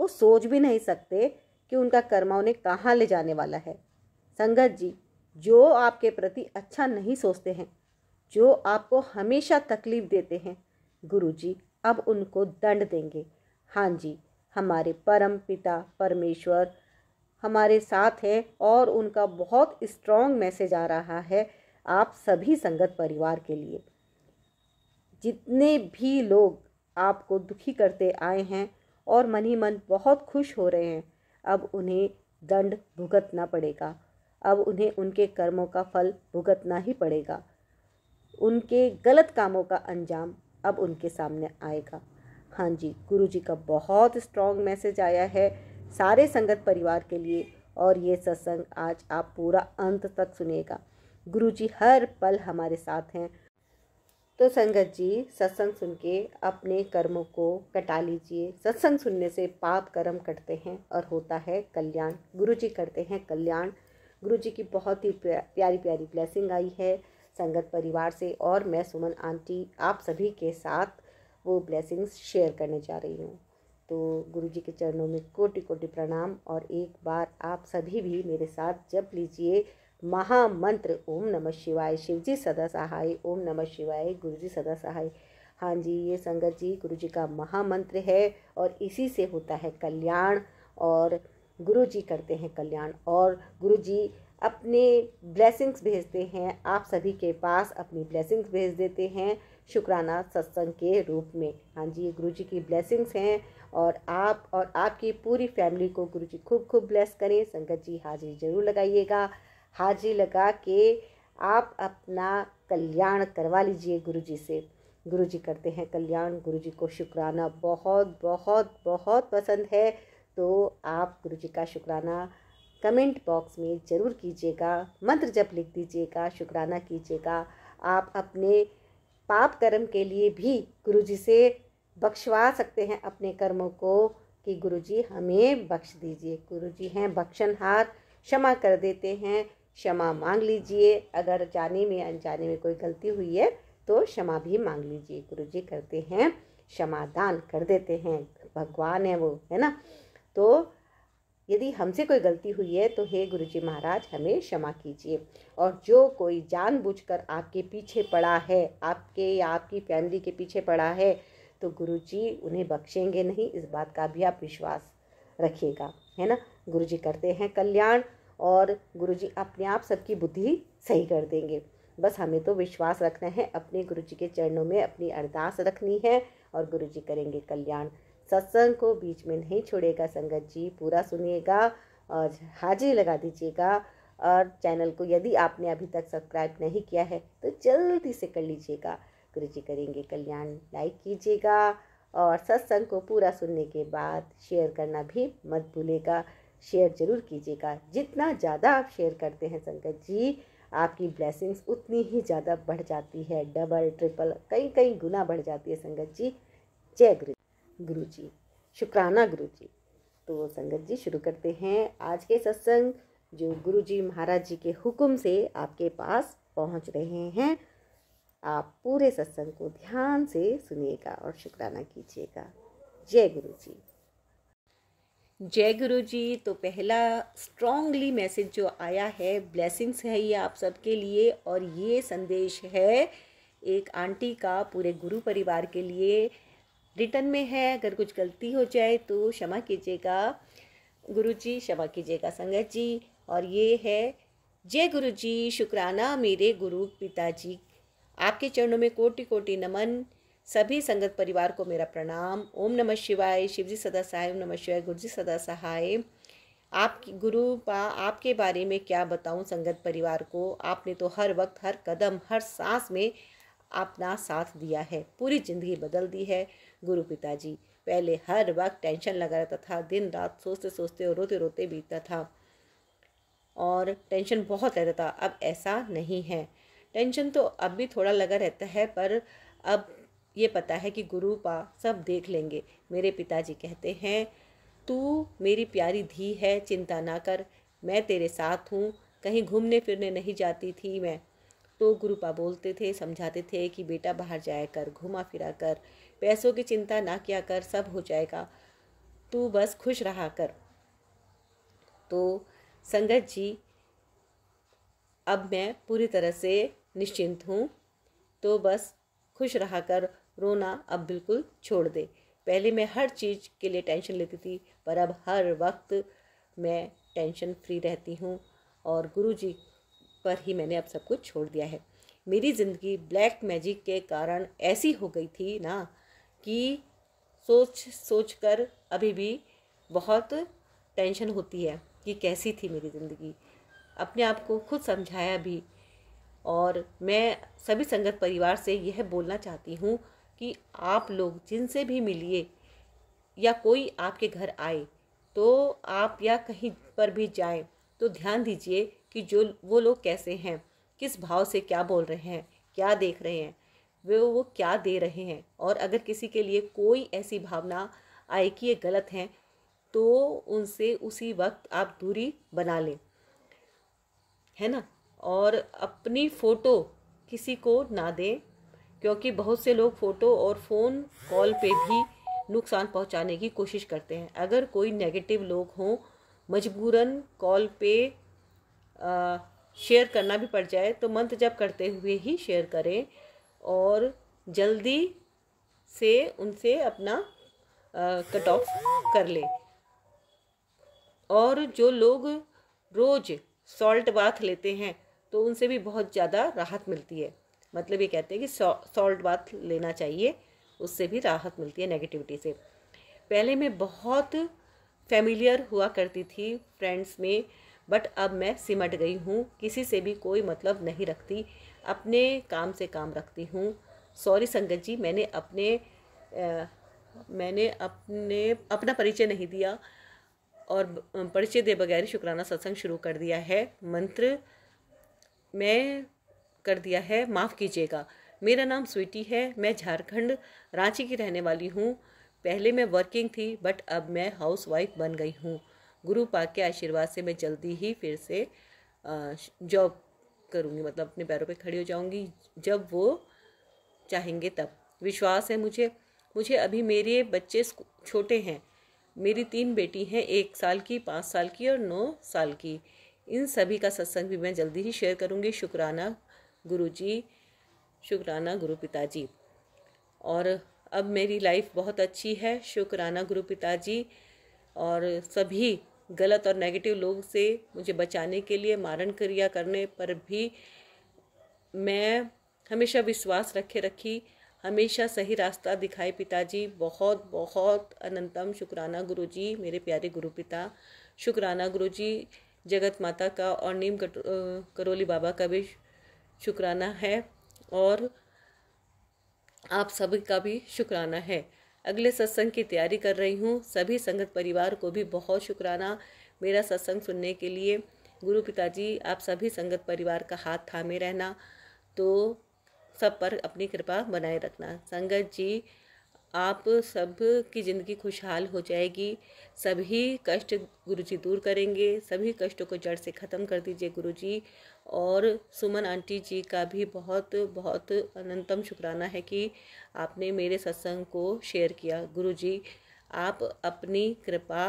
वो सोच भी नहीं सकते कि उनका कर्मा उन्हें कहाँ ले जाने वाला है। संगत जी, जो आपके प्रति अच्छा नहीं सोचते हैं, जो आपको हमेशा तकलीफ देते हैं, गुरु जी अब उनको दंड देंगे। हाँ जी, हमारे परम पिता परमेश्वर हमारे साथ हैं और उनका बहुत स्ट्रॉन्ग मैसेज आ रहा है आप सभी संगत परिवार के लिए। जितने भी लोग आपको दुखी करते आए हैं और मन ही मन बहुत खुश हो रहे हैं, अब उन्हें दंड भुगतना पड़ेगा। अब उन्हें उनके कर्मों का फल भुगतना ही पड़ेगा। उनके गलत कामों का अंजाम अब उनके सामने आएगा। हाँ जी, गुरु जी का बहुत स्ट्रॉन्ग मैसेज आया है सारे संगत परिवार के लिए और ये सत्संग आज आप पूरा अंत तक सुनिएगा। गुरु जी हर पल हमारे साथ हैं। तो संगत जी, सत्संग सुन के अपने कर्मों को कटा लीजिए। सत्संग सुनने से पाप कर्म कटते हैं और होता है कल्याण। गुरु जी करते हैं कल्याण। गुरु जी की बहुत ही प्यारी प्यारी ब्लेसिंग आई है संगत परिवार से और मैं सुमन आंटी आप सभी के साथ वो ब्लेसिंग्स शेयर करने जा रही हूँ। तो गुरु जी के चरणों में कोटि कोटि प्रणाम और एक बार आप सभी भी मेरे साथ जप लीजिए महामंत्र ओम नमः शिवाय, शिव जी सदा सहाय, ओम नमः शिवाय, गुरु जी सदा सहाय। हाँ जी, ये संगत जी गुरु जी का महामंत्र है और इसी से होता है कल्याण और गुरु जी करते हैं कल्याण और गुरु जी अपने ब्लेसिंग्स भेजते हैं आप सभी के पास, अपनी ब्लेसिंग्स भेज देते हैं शुक्राना सत्संग के रूप में। हाँ जी, ये गुरु जी की ब्लेसिंग्स हैं और आप और आपकी पूरी फैमिली को गुरु जी खूब खूब ब्लेस करें। संगत जी हाजिरी जरूर लगाइएगा। हाजिरी लगा के आप अपना कल्याण करवा लीजिए गुरु जी से। गुरु जी करते हैं कल्याण। गुरु जी को शुक्राना बहुत बहुत बहुत पसंद है, तो आप गुरु जी का शुक्राना कमेंट बॉक्स में ज़रूर कीजिएगा, मंत्र जप लिख दीजिएगा, शुक्राना कीजिएगा। आप अपने पाप कर्म के लिए भी गुरु जी से बख्शवा सकते हैं अपने कर्मों को कि गुरु जी हमें बख्श दीजिए। गुरु जी हैं बख्शनहार, क्षमा कर देते हैं। क्षमा मांग लीजिए, अगर जाने में अनजाने में कोई गलती हुई है तो क्षमा भी मांग लीजिए। गुरु जी करते हैं क्षमादान, कर देते हैं, भगवान है वो, है ना। तो यदि हमसे कोई गलती हुई है तो हे गुरु जी महाराज हमें क्षमा कीजिए। और जो कोई जानबूझकर आपके पीछे पड़ा है, आपके या आपकी फैमिली के पीछे पड़ा है, तो गुरु जी उन्हें बख्शेंगे नहीं, इस बात का भी आप विश्वास रखिएगा, है ना। गुरु जी करते हैं कल्याण और गुरु जी अपने आप सबकी बुद्धि सही कर देंगे। बस हमें तो विश्वास रखना है, अपने गुरु जी के चरणों में अपनी अरदास रखनी है और गुरु जी करेंगे कल्याण। सत्संग को बीच में नहीं छोड़ेगा संगत जी, पूरा सुनिएगा और हाजिरी लगा दीजिएगा। और चैनल को यदि आपने अभी तक सब्सक्राइब नहीं किया है तो जल्दी से कर लीजिएगा। गुरु जी करेंगे कल्याण, लाइक कीजिएगा और सत्संग को पूरा सुनने के बाद शेयर करना भी मत भूलेगा। शेयर जरूर कीजिएगा। जितना ज़्यादा आप शेयर करते हैं संगत जी, आपकी ब्लेसिंग्स उतनी ही ज़्यादा बढ़ जाती है, डबल ट्रिपल कई कई गुना बढ़ जाती है संगत जी। जय गुरु जी, शुक्राना गुरु जी। तो संगत जी शुरू करते हैं आज के सत्संग जो गुरु जी महाराज जी के हुक्म से आपके पास पहुंच रहे हैं। आप पूरे सत्संग को ध्यान से सुनिएगा और शुक्राना कीजिएगा। जय गुरु जी। जय गुरु जी। तो पहला स्ट्रॉन्गली मैसेज जो आया है, ब्लेसिंग्स है ये आप सबके लिए और ये संदेश है एक आंटी का पूरे गुरु परिवार के लिए। रिटर्न में है, अगर कुछ गलती हो जाए तो क्षमा कीजिएगा गुरु जी, क्षमा कीजिएगा संगत जी। और ये है, जय गुरु जी, शुक्राना मेरे गुरु पिताजी, आपके चरणों में कोटि कोटि नमन। सभी संगत परिवार को मेरा प्रणाम। ओम नमः शिवाय, शिव जी सदा सहाय, ओम नमः शिवाय, गुरु जी सदा सहाय। आपकी गुरु आपके बारे में क्या बताऊं संगत परिवार को, आपने तो हर वक्त हर कदम हर सांस में अपना साथ दिया है, पूरी ज़िंदगी बदल दी है गुरु पिताजी। पहले हर वक्त टेंशन लगा रहता था, दिन रात सोचते सोचते और रोते रोते बीतता था और टेंशन बहुत रहता था। अब ऐसा नहीं है, टेंशन तो अब भी थोड़ा लगा रहता है पर अब ये पता है कि गुरु पा सब देख लेंगे। मेरे पिताजी कहते हैं, तू मेरी प्यारी धी है, चिंता ना कर, मैं तेरे साथ हूँ। कहीं घूमने फिरने नहीं जाती थी मैं, तो गुरुपा बोलते थे, समझाते थे कि बेटा बाहर जाया कर, घुमा फिरा कर, पैसों की चिंता ना किया कर, सब हो जाएगा। तू बस खुश रहा कर। तो संगत जी, अब मैं पूरी तरह से निश्चिंत हूँ। तो बस खुश रहा कर, रोना अब बिल्कुल छोड़ दे। पहले मैं हर चीज़ के लिए टेंशन लेती थी, पर अब हर वक्त मैं टेंशन फ्री रहती हूँ और गुरुजी पर ही मैंने अब सब कुछ छोड़ दिया है। मेरी ज़िंदगी ब्लैक मैजिक के कारण ऐसी हो गई थी ना कि सोच सोच कर अभी भी बहुत टेंशन होती है कि कैसी थी मेरी ज़िंदगी। अपने आप को खुद समझाया भी। और मैं सभी संगत परिवार से यह बोलना चाहती हूँ कि आप लोग जिनसे भी मिलिए या कोई आपके घर आए तो आप या कहीं पर भी जाएं तो ध्यान दीजिए कि जो वो लोग कैसे हैं, किस भाव से क्या बोल रहे हैं, क्या देख रहे हैं, वो क्या दे रहे हैं। और अगर किसी के लिए कोई ऐसी भावना आए कि ये गलत हैं तो उनसे उसी वक्त आप दूरी बना लें, है ना। और अपनी फ़ोटो किसी को ना दें, क्योंकि बहुत से लोग फ़ोटो और फ़ोन कॉल पे भी नुकसान पहुंचाने की कोशिश करते हैं। अगर कोई नेगेटिव लोग हों, मजबूरन कॉल पे शेयर करना भी पड़ जाए तो मंत्र जप करते हुए ही शेयर करें और जल्दी से उनसे अपना कट ऑफ कर लें। और जो लोग रोज़ सॉल्ट बाथ लेते हैं तो उनसे भी बहुत ज़्यादा राहत मिलती है। मतलब ये कहते हैं कि सॉल्ट बाथ लेना चाहिए, उससे भी राहत मिलती है नेगेटिविटी से। पहले मैं बहुत फेमिलियर हुआ करती थी फ्रेंड्स में, बट अब मैं सिमट गई हूँ, किसी से भी कोई मतलब नहीं रखती, अपने काम से काम रखती हूँ। सॉरी संगत जी, मैंने अपना परिचय नहीं दिया और परिचय दे बगैर शुक्राना सत्संग शुरू कर दिया है। मंत्र मैं कर दिया है, माफ़ कीजिएगा। मेरा नाम स्वीटी है, मैं झारखंड रांची की रहने वाली हूँ। पहले मैं वर्किंग थी बट अब मैं हाउस वाइफ बन गई हूँ। गुरु पाक के आशीर्वाद से मैं जल्दी ही फिर से जॉब करूँगी, मतलब अपने पैरों पे खड़ी हो जाऊँगी जब वो चाहेंगे तब। विश्वास है मुझे अभी मेरे बच्चे छोटे हैं। मेरी 3 बेटी हैं, 1 साल की, 5 साल की और 9 साल की। इन सभी का सत्संग भी मैं जल्दी ही शेयर करूँगी। शुक्राना गुरुजी, शुक्राना गुरु पिताजी। और अब मेरी लाइफ बहुत अच्छी है, शुक्राना गुरु पिताजी। और सभी गलत और नेगेटिव लोग से मुझे बचाने के लिए मारण क्रिया करने पर भी मैं हमेशा विश्वास रखी, हमेशा सही रास्ता दिखाए पिताजी। बहुत बहुत अनंतम शुक्राना गुरुजी, मेरे प्यारे गुरु पिता। शुक्राना गुरुजी, जगत माता का और नीम करोली बाबा का भी शुक्राना है और आप सभी का भी शुक्राना है। अगले सत्संग की तैयारी कर रही हूँ। सभी संगत परिवार को भी बहुत शुक्राना मेरा सत्संग सुनने के लिए। गुरु पिताजी, आप सभी संगत परिवार का हाथ थामे रहना, तो सब पर अपनी कृपा बनाए रखना। संगत जी, आप सब की ज़िंदगी खुशहाल हो जाएगी। सभी कष्ट गुरुजी दूर करेंगे, सभी कष्टों को जड़ से ख़त्म कर दीजिए गुरुजी। और सुमन आंटी जी का भी बहुत बहुत अनंतम शुक्राना है कि आपने मेरे सत्संग को शेयर किया। गुरुजी, आप अपनी कृपा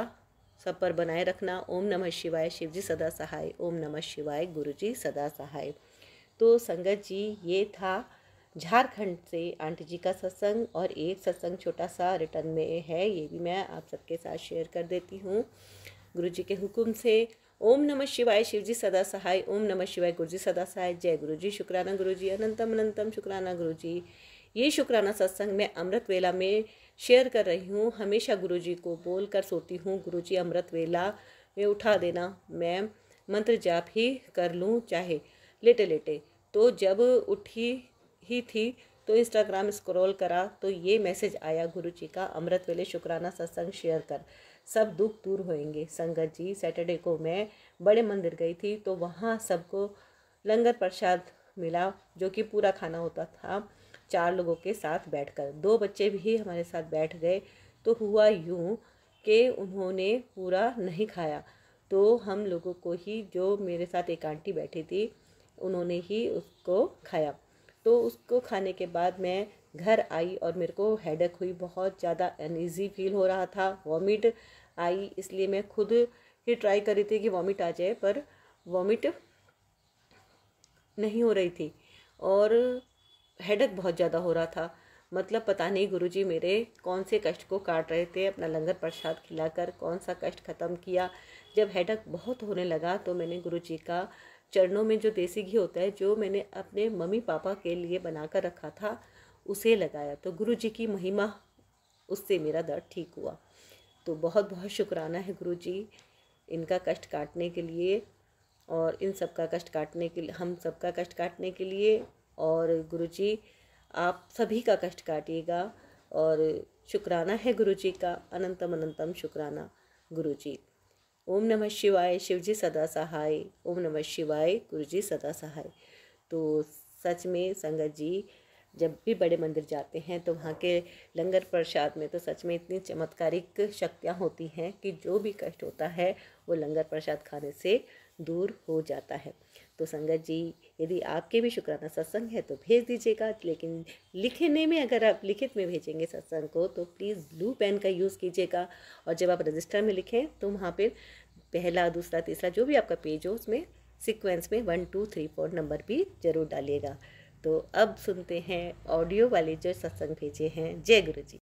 सब पर बनाए रखना। ओम नमः शिवाय, शिव जी सदा सहाय। ओम नमः शिवाय, गुरुजी सदा सहाय। तो संगत जी, ये था झारखंड से आंटी जी का सत्संग, और एक सत्संग छोटा सा रिटर्न में है, ये भी मैं आप सबके साथ शेयर कर देती हूँ गुरु जी के हुक्म से। ओम नमः शिवाय, शिव जी सदा सहाय। ओम नमः शिवाय, गुरु जी सदा सहाय। जय गुरु जी, शुक्राना गुरु जी, अनंतम अनंतम शुक्राना गुरु जी। ये शुक्राना सत्संग मैं अमृत वेला में शेयर कर रही हूँ। हमेशा गुरु जी को बोल कर सोती हूँ, गुरु जी अमृत वेला में उठा देना। मैं मंत्र जाप ही कर लूँ चाहे लेटे लेटे। तो जब उठी ही थी तो इंस्टाग्राम स्क्रॉल करा तो ये मैसेज आया गुरु जी का, अमृत वेले शुक्राना सत्संग शेयर कर, सब दुख दूर होंगे। संगत जी, सैटरडे को मैं बड़े मंदिर गई थी तो वहाँ सबको लंगर प्रसाद मिला, जो कि पूरा खाना होता था 4 लोगों के साथ बैठकर। 2 बच्चे भी हमारे साथ बैठ गए। तो हुआ यूँ कि उन्होंने पूरा नहीं खाया, तो हम लोगों को ही, जो मेरे साथ एक आंटी बैठी थी, उन्होंने ही उसको खाया। तो उसको खाने के बाद मैं घर आई और मेरे को हेडेक हुई, बहुत ज़्यादा अनईज़ी फील हो रहा था, वॉमिट आई, इसलिए मैं खुद ही ट्राई कर रही थी कि वॉमिट आ जाए, पर वॉमिट नहीं हो रही थी और हेडेक बहुत ज़्यादा हो रहा था। मतलब पता नहीं गुरुजी मेरे कौन से कष्ट को काट रहे थे, अपना लंगर प्रसाद खिलाकर कौन सा कष्ट ख़त्म किया। जब हेडेक बहुत होने लगा तो मैंने गुरुजी का चरणों में जो देसी घी होता है, जो मैंने अपने मम्मी पापा के लिए बनाकर रखा था, उसे लगाया, तो गुरुजी की महिमा, उससे मेरा दर्द ठीक हुआ। तो बहुत बहुत शुक्राना है गुरुजी इनका कष्ट काटने के लिए, और इन सब का कष्ट काटने के लिए, हम सब का कष्ट काटने के लिए। और गुरुजी आप सभी का कष्ट काटिएगा, और शुक्राना है गुरुजी का, अनंतम अनंतम शुक्राना गुरुजी। ओम नमः शिवाय, शिवजी सदा सहाय। ओम नमः शिवाय, गुरुजी सदा सहाय। तो सच में संगत जी, जब भी बड़े मंदिर जाते हैं तो वहाँ के लंगर प्रसाद में तो सच में इतनी चमत्कारिक शक्तियाँ होती हैं कि जो भी कष्ट होता है वो लंगर प्रसाद खाने से दूर हो जाता है। तो संगत जी, यदि आपके भी शुक्राना सत्संग है तो भेज दीजिएगा, लेकिन लिखने में, अगर आप लिखित में भेजेंगे सत्संग को तो प्लीज़ ब्लू पेन का यूज़ कीजिएगा, और जब आप रजिस्टर में लिखें तो वहाँ पर पहला, दूसरा, तीसरा जो भी आपका पेज हो उसमें सीक्वेंस में 1 2 3 4 नंबर भी ज़रूर डालिएगा। तो अब सुनते हैं ऑडियो वाले जो सत्संग भेजे हैं। जय गुरु जी।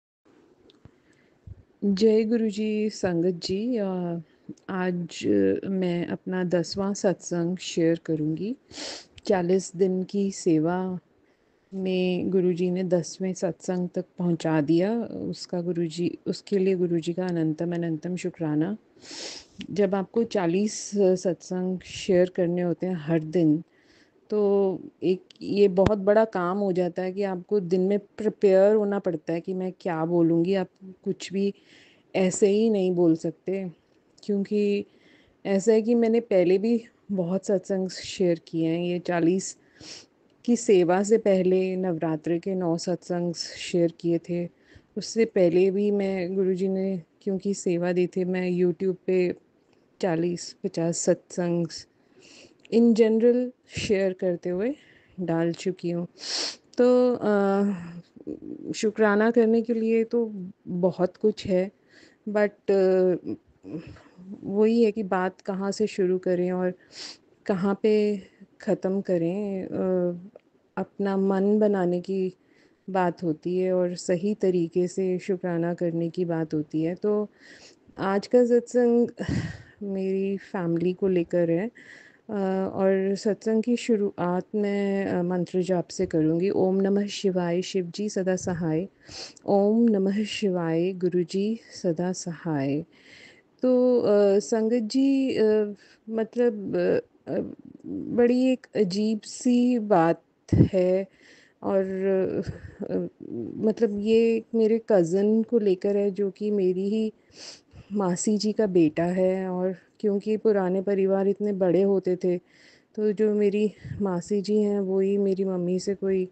जय गुरु जी। संगत जी, आज मैं अपना 10वां सत्संग शेयर करूंगी। 40 दिन की सेवा में गुरुजी ने 10वें सत्संग तक पहुंचा दिया, उसके लिए गुरुजी का अनंतम अनंतम शुक्राना। जब आपको 40 सत्संग शेयर करने होते हैं हर दिन, तो एक ये बहुत बड़ा काम हो जाता है कि आपको दिन में प्रिपेयर होना पड़ता है कि मैं क्या बोलूँगी। आप कुछ भी ऐसे ही नहीं बोल सकते, क्योंकि ऐसा है कि मैंने पहले भी बहुत सत्संग शेयर किए हैं। ये 40 की सेवा से पहले नवरात्रि के 9 सत्संग शेयर किए थे। उससे पहले भी मैं, गुरुजी ने क्योंकि सेवा दी थी, मैं यूट्यूब पे 40-50 सत्संग इन जनरल शेयर करते हुए डाल चुकी हूँ। तो शुक्राना करने के लिए तो बहुत कुछ है, बट वही है कि बात कहाँ से शुरू करें और कहाँ पे ख़त्म करें। अपना मन बनाने की बात होती है और सही तरीके से शुक्राना करने की बात होती है। तो आज का सत्संग मेरी फैमिली को लेकर है, और सत्संग की शुरुआत मैं मंत्र जाप से करूँगी। ओम नमः शिवाय, शिवजी सदा सहाय। ओम नमः शिवाय, गुरुजी सदा सहाय। तो संगत जी, मतलब बड़ी एक अजीब सी बात है, और मतलब ये मेरे कज़न को लेकर है, जो कि मेरी ही मासी जी का बेटा है। और क्योंकि पुराने परिवार इतने बड़े होते थे, तो जो मेरी मासी जी हैं वो ही मेरी मम्मी से कोई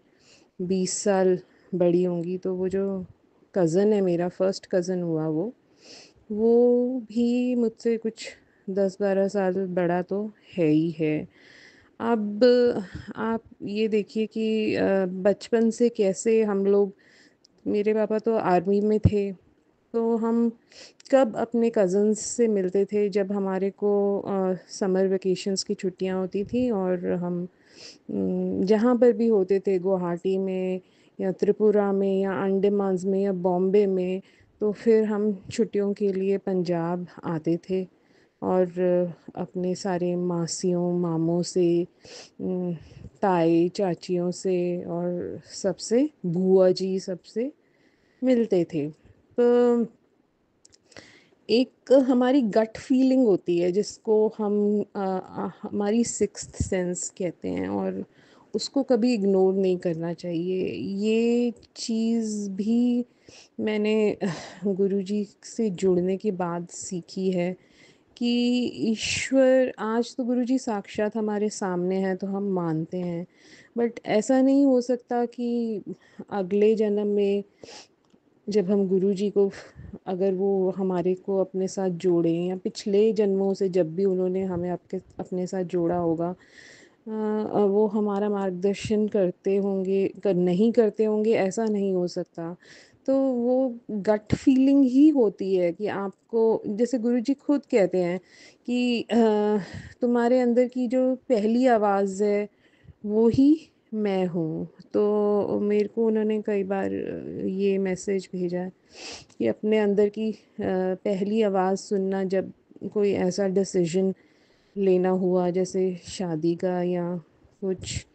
20 साल बड़ी होंगी। तो वो जो कज़न है मेरा, फर्स्ट कज़न हुआ वो भी मुझसे कुछ 10-12 साल बड़ा तो है ही है। अब आप ये देखिए कि बचपन से कैसे हम लोग, मेरे पापा तो आर्मी में थे, तो हम कब अपने कज़न्स से मिलते थे, जब हमारे को समर वेकेशंस की छुट्टियां होती थी, और हम जहाँ पर भी होते थे, गुवाहाटी में या त्रिपुरा में या अंडमान में या बॉम्बे में, तो फिर हम छुट्टियों के लिए पंजाब आते थे, और अपने सारे मासियों मामों से, ताई चाचियों से और सबसे, बुआ जी सबसे मिलते थे। तो एक हमारी गट फीलिंग होती है जिसको हम हमारी सिक्स्थ सेंस कहते हैं, और उसको कभी इग्नोर नहीं करना चाहिए। ये चीज़ भी मैंने गुरुजी से जुड़ने के बाद सीखी है कि ईश्वर, आज तो गुरुजी साक्षात हमारे सामने हैं तो हम मानते हैं, बट ऐसा नहीं हो सकता कि अगले जन्म में जब हम गुरुजी को, अगर वो हमारे को अपने साथ जोड़ें, या पिछले जन्मों से जब भी उन्होंने हमें आपके अपने साथ जोड़ा होगा, वो हमारा मार्गदर्शन करते होंगे नहीं करते होंगे ऐसा नहीं हो सकता। तो वो गट फीलिंग ही होती है कि आपको, जैसे गुरुजी खुद कहते हैं कि तुम्हारे अंदर की जो पहली आवाज़ है वो ही मैं हूँ। तो मेरे को उन्होंने कई बार ये मैसेज भेजा है कि अपने अंदर की पहली आवाज़ सुनना, जब कोई ऐसा डिसीजन लेना हुआ जैसे शादी का या कुछ,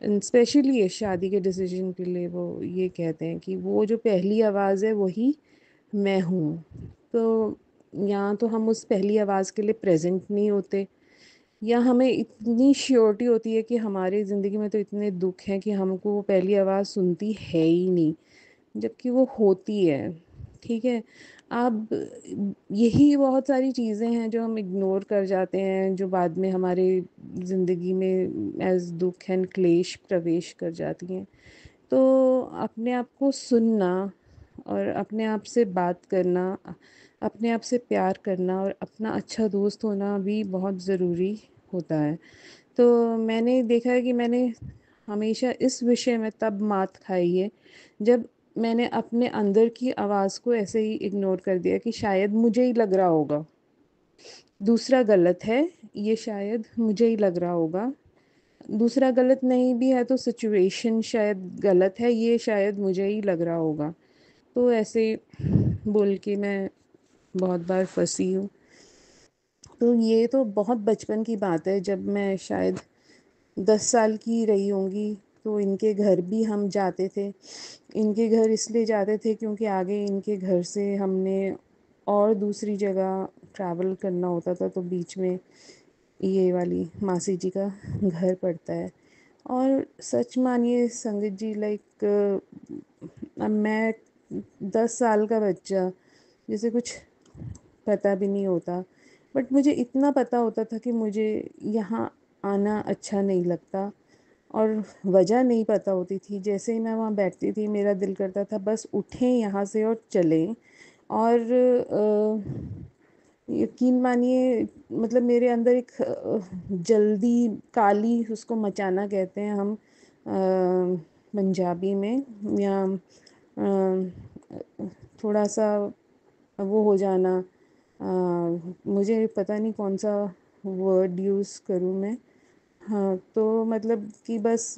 स्पेशली ये शादी के डिसीजन के लिए वो ये कहते हैं कि वो जो पहली आवाज़ है वही मैं हूँ। तो यहाँ तो हम उस पहली आवाज़ के लिए प्रेजेंट नहीं होते, या हमें इतनी श्योरिटी होती है कि हमारी ज़िंदगी में तो इतने दुख हैं कि हमको वो पहली आवाज़ सुनती है ही नहीं, जबकि वो होती है। ठीक है। अब यही बहुत सारी चीज़ें हैं जो हम इग्नोर कर जाते हैं, जो बाद में हमारे ज़िंदगी में एज़ दुख एंड क्लेश प्रवेश कर जाती हैं। तो अपने आप को सुनना और अपने आप से बात करना, अपने आप से प्यार करना और अपना अच्छा दोस्त होना भी बहुत ज़रूरी होता है। तो मैंने देखा है कि मैंने हमेशा इस विषय में तब मात खाई है जब मैंने अपने अंदर की आवाज़ को ऐसे ही इग्नोर कर दिया कि शायद मुझे ही लग रहा होगा, दूसरा गलत है, ये शायद मुझे ही लग रहा होगा। दूसरा गलत नहीं भी है तो सिचुएशन शायद गलत है, ये शायद मुझे ही लग रहा होगा। तो ऐसे बोल के मैं बहुत बार फंसी हूँ। तो ये तो बहुत बचपन की बात है, जब मैं शायद 10 साल की रही होंगी। तो इनके घर भी हम जाते थे। इनके घर इसलिए जाते थे क्योंकि आगे इनके घर से हमने और दूसरी जगह ट्रैवल करना होता था, तो बीच में ये वाली मासी जी का घर पड़ता है। और सच मानिए संगत जी, लाइक अब मैं 10 साल का बच्चा, जिसे कुछ पता भी नहीं होता, बट मुझे इतना पता होता था कि मुझे यहाँ आना अच्छा नहीं लगता, और वजह नहीं पता होती थी। जैसे ही मैं वहाँ बैठती थी मेरा दिल करता था बस उठें यहाँ से और चलें। और यकीन मानिए, मतलब मेरे अंदर एक जल्दी काली, उसको मचाना कहते हैं हम पंजाबी में, या थोड़ा सा वो हो जाना, मुझे पता नहीं कौन सा वर्ड यूज़ करूँ मैं। हाँ, तो मतलब कि बस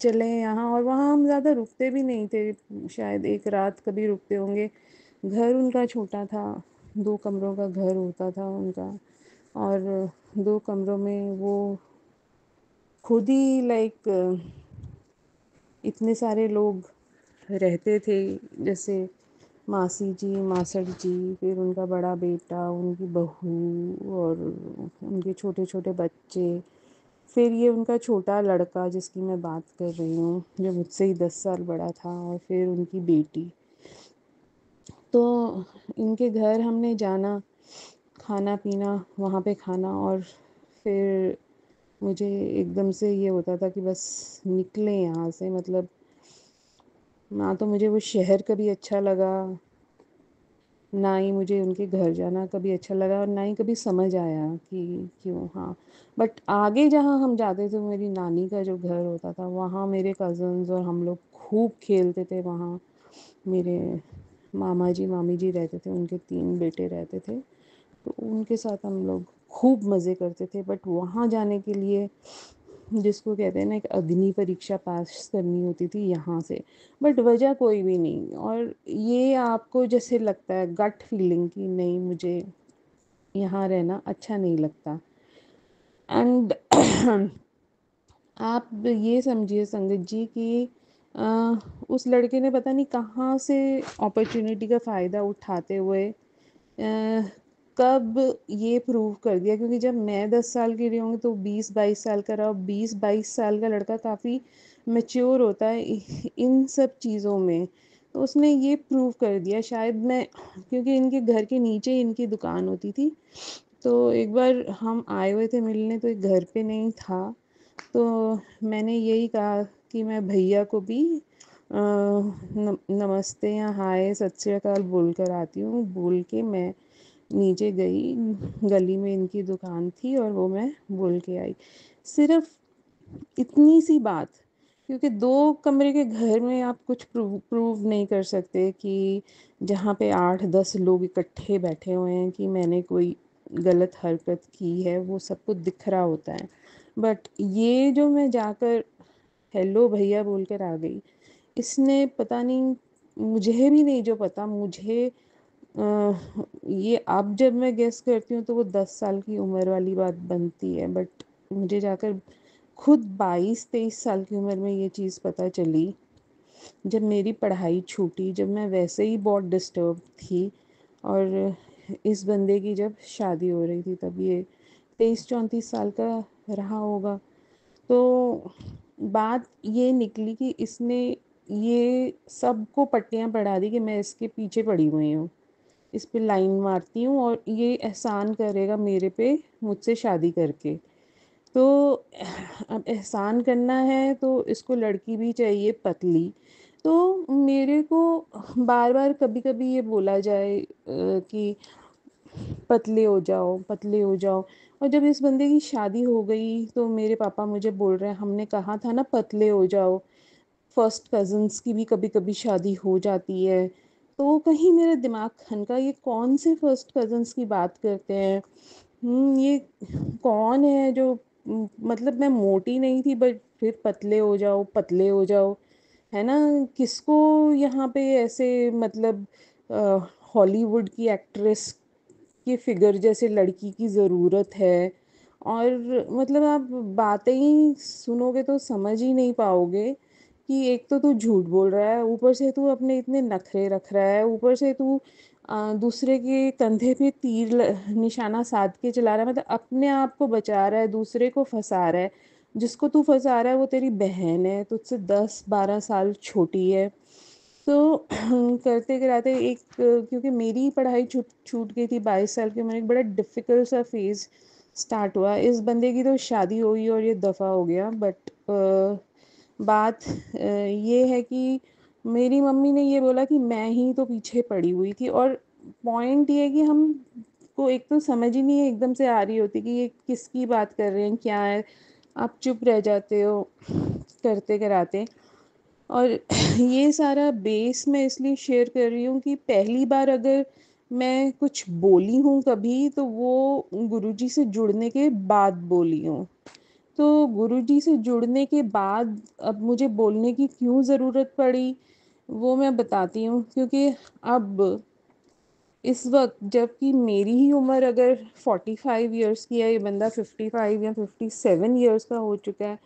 चले यहाँ, और वहाँ हम ज़्यादा रुकते भी नहीं थे, शायद एक रात कभी रुकते होंगे। घर उनका छोटा था, 2 कमरों का घर होता था उनका, और 2 कमरों में वो खुद ही लाइक इतने सारे लोग रहते थे, जैसे मासी जी, मासड़ जी, फिर उनका बड़ा बेटा, उनकी बहू, और उनके छोटे छोटे बच्चे, फिर ये उनका छोटा लड़का जिसकी मैं बात कर रही हूँ, जो मुझसे ही 10 साल बड़ा था, और फिर उनकी बेटी। तो इनके घर हमने जाना, खाना पीना वहाँ पे खाना, और फिर मुझे एकदम से ये होता था कि बस निकलें यहाँ से। मतलब ना तो मुझे वो शहर कभी अच्छा लगा, ना ही मुझे उनके घर जाना कभी अच्छा लगा, और ना ही कभी समझ आया कि क्यों। हाँ, बट आगे जहाँ हम जाते थे, मेरी नानी का जो घर होता था, वहाँ मेरे कज़न्स और हम लोग खूब खेलते थे। वहाँ मेरे मामा जी मामी जी रहते थे, उनके 3 बेटे रहते थे, तो उनके साथ हम लोग खूब मज़े करते थे। बट वहाँ जाने के लिए, जिसको कहते हैं ना, एक अग्नि परीक्षा पास करनी होती थी यहाँ से, बट वजह कोई भी नहीं। और ये आपको जैसे लगता है गट फीलिंग कि नहीं, मुझे यहाँ रहना अच्छा नहीं लगता। एंड आप ये समझिए संगत जी कि उस लड़के ने पता नहीं कहाँ से अपॉर्चुनिटी का फ़ायदा उठाते हुए कब ये प्रूव कर दिया, क्योंकि जब मैं 10 साल की रही होंगी तो 20-22 साल का रहा। 20-22 साल का लड़का काफ़ी मैच्योर होता है इन सब चीज़ों में। तो उसने ये प्रूव कर दिया। शायद मैं, क्योंकि इनके घर के नीचे ही इनकी दुकान होती थी, तो एक बार हम आए हुए थे मिलने, तो एक घर पे नहीं था, तो मैंने यही कहा कि मैं भैया को भी नमस्ते या हाय सत श्री अकाल बोल कर आती हूँ। बोल के मैं नीचे गई, गली में इनकी दुकान थी, और वो मैं बोल के आई। सिर्फ इतनी सी बात, क्योंकि 2 कमरे के घर में आप कुछ प्रूव नहीं कर सकते कि जहाँ पे 8-10 लोग इकट्ठे बैठे हुए हैं कि मैंने कोई गलत हरकत की है, वो सबको दिख रहा होता है। बट ये जो मैं जाकर हेलो भैया बोलकर आ गई, इसने पता नहीं, मुझे भी नहीं जो पता मुझे, ये अब जब मैं गेस करती हूँ तो वो 10 साल की उम्र वाली बात बनती है, बट मुझे जाकर खुद 22-23 साल की उम्र में ये चीज़ पता चली, जब मेरी पढ़ाई छूटी, जब मैं वैसे ही बहुत डिस्टर्ब थी, और इस बंदे की जब शादी हो रही थी, तब ये 23-34 साल का रहा होगा। तो बात ये निकली कि इसने ये सबको पट्टियाँ पढ़ा दी कि मैं इसके पीछे पड़ी हुई हूँ, इस पे लाइन मारती हूँ और ये एहसान करेगा मेरे पे मुझसे शादी करके। तो अब एहसान करना है तो इसको लड़की भी चाहिए पतली। तो मेरे को बार बार कभी कभी ये बोला जाए कि पतले हो जाओ, पतले हो जाओ। और जब इस बंदे की शादी हो गई तो मेरे पापा मुझे बोल रहे हैं, हमने कहा था ना पतले हो जाओ। फर्स्ट कज़न्स की भी कभी कभी शादी हो जाती है। तो कहीं मेरा दिमाग खनका, ये कौन से फर्स्ट कज़न्स की बात करते हैं? ये कौन है जो मतलब मैं मोटी नहीं थी बट फिर पतले हो जाओ, पतले हो जाओ, है ना? किसको यहाँ पे ऐसे मतलब हॉलीवुड की एक्ट्रेस के फिगर जैसे लड़की की ज़रूरत है? और मतलब आप बातें ही सुनोगे तो समझ ही नहीं पाओगे कि एक तो तू झूठ बोल रहा है, ऊपर से तू अपने इतने नखरे रख रहा है, ऊपर से तू दूसरे के कंधे पे निशाना साध के चला रहा है, मतलब अपने आप को बचा रहा है, दूसरे को फंसा रहा है। जिसको तू फंसा रहा है वो तेरी बहन है, तुझसे 10-12 साल छोटी है। तो करते कराते एक, क्योंकि मेरी पढ़ाई छूट छूट गई थी 22 साल की उम्र में, एक बड़ा डिफ़िकल्ट सा फेज़ स्टार्ट हुआ। इस बंदे की तो शादी हो गई और ये दफ़ा हो गया, बट बात ये है कि मेरी मम्मी ने ये बोला कि मैं ही तो पीछे पड़ी हुई थी। और पॉइंट ये है कि हम को एक तो समझ ही नहीं है एकदम से आ रही होती कि ये किसकी बात कर रहे हैं, क्या है। आप चुप रह जाते हो करते कराते। और ये सारा बेस मैं इसलिए शेयर कर रही हूँ कि पहली बार अगर मैं कुछ बोली हूँ कभी, तो वो गुरुजी से जुड़ने के बाद बोली हूँ। तो गुरुजी से जुड़ने के बाद अब मुझे बोलने की क्यों ज़रूरत पड़ी, वो मैं बताती हूँ। क्योंकि अब इस वक्त जबकि मेरी ही उम्र अगर 45 ईयर्स की है, ये बंदा 55 या 57 ईयर्स का हो चुका है।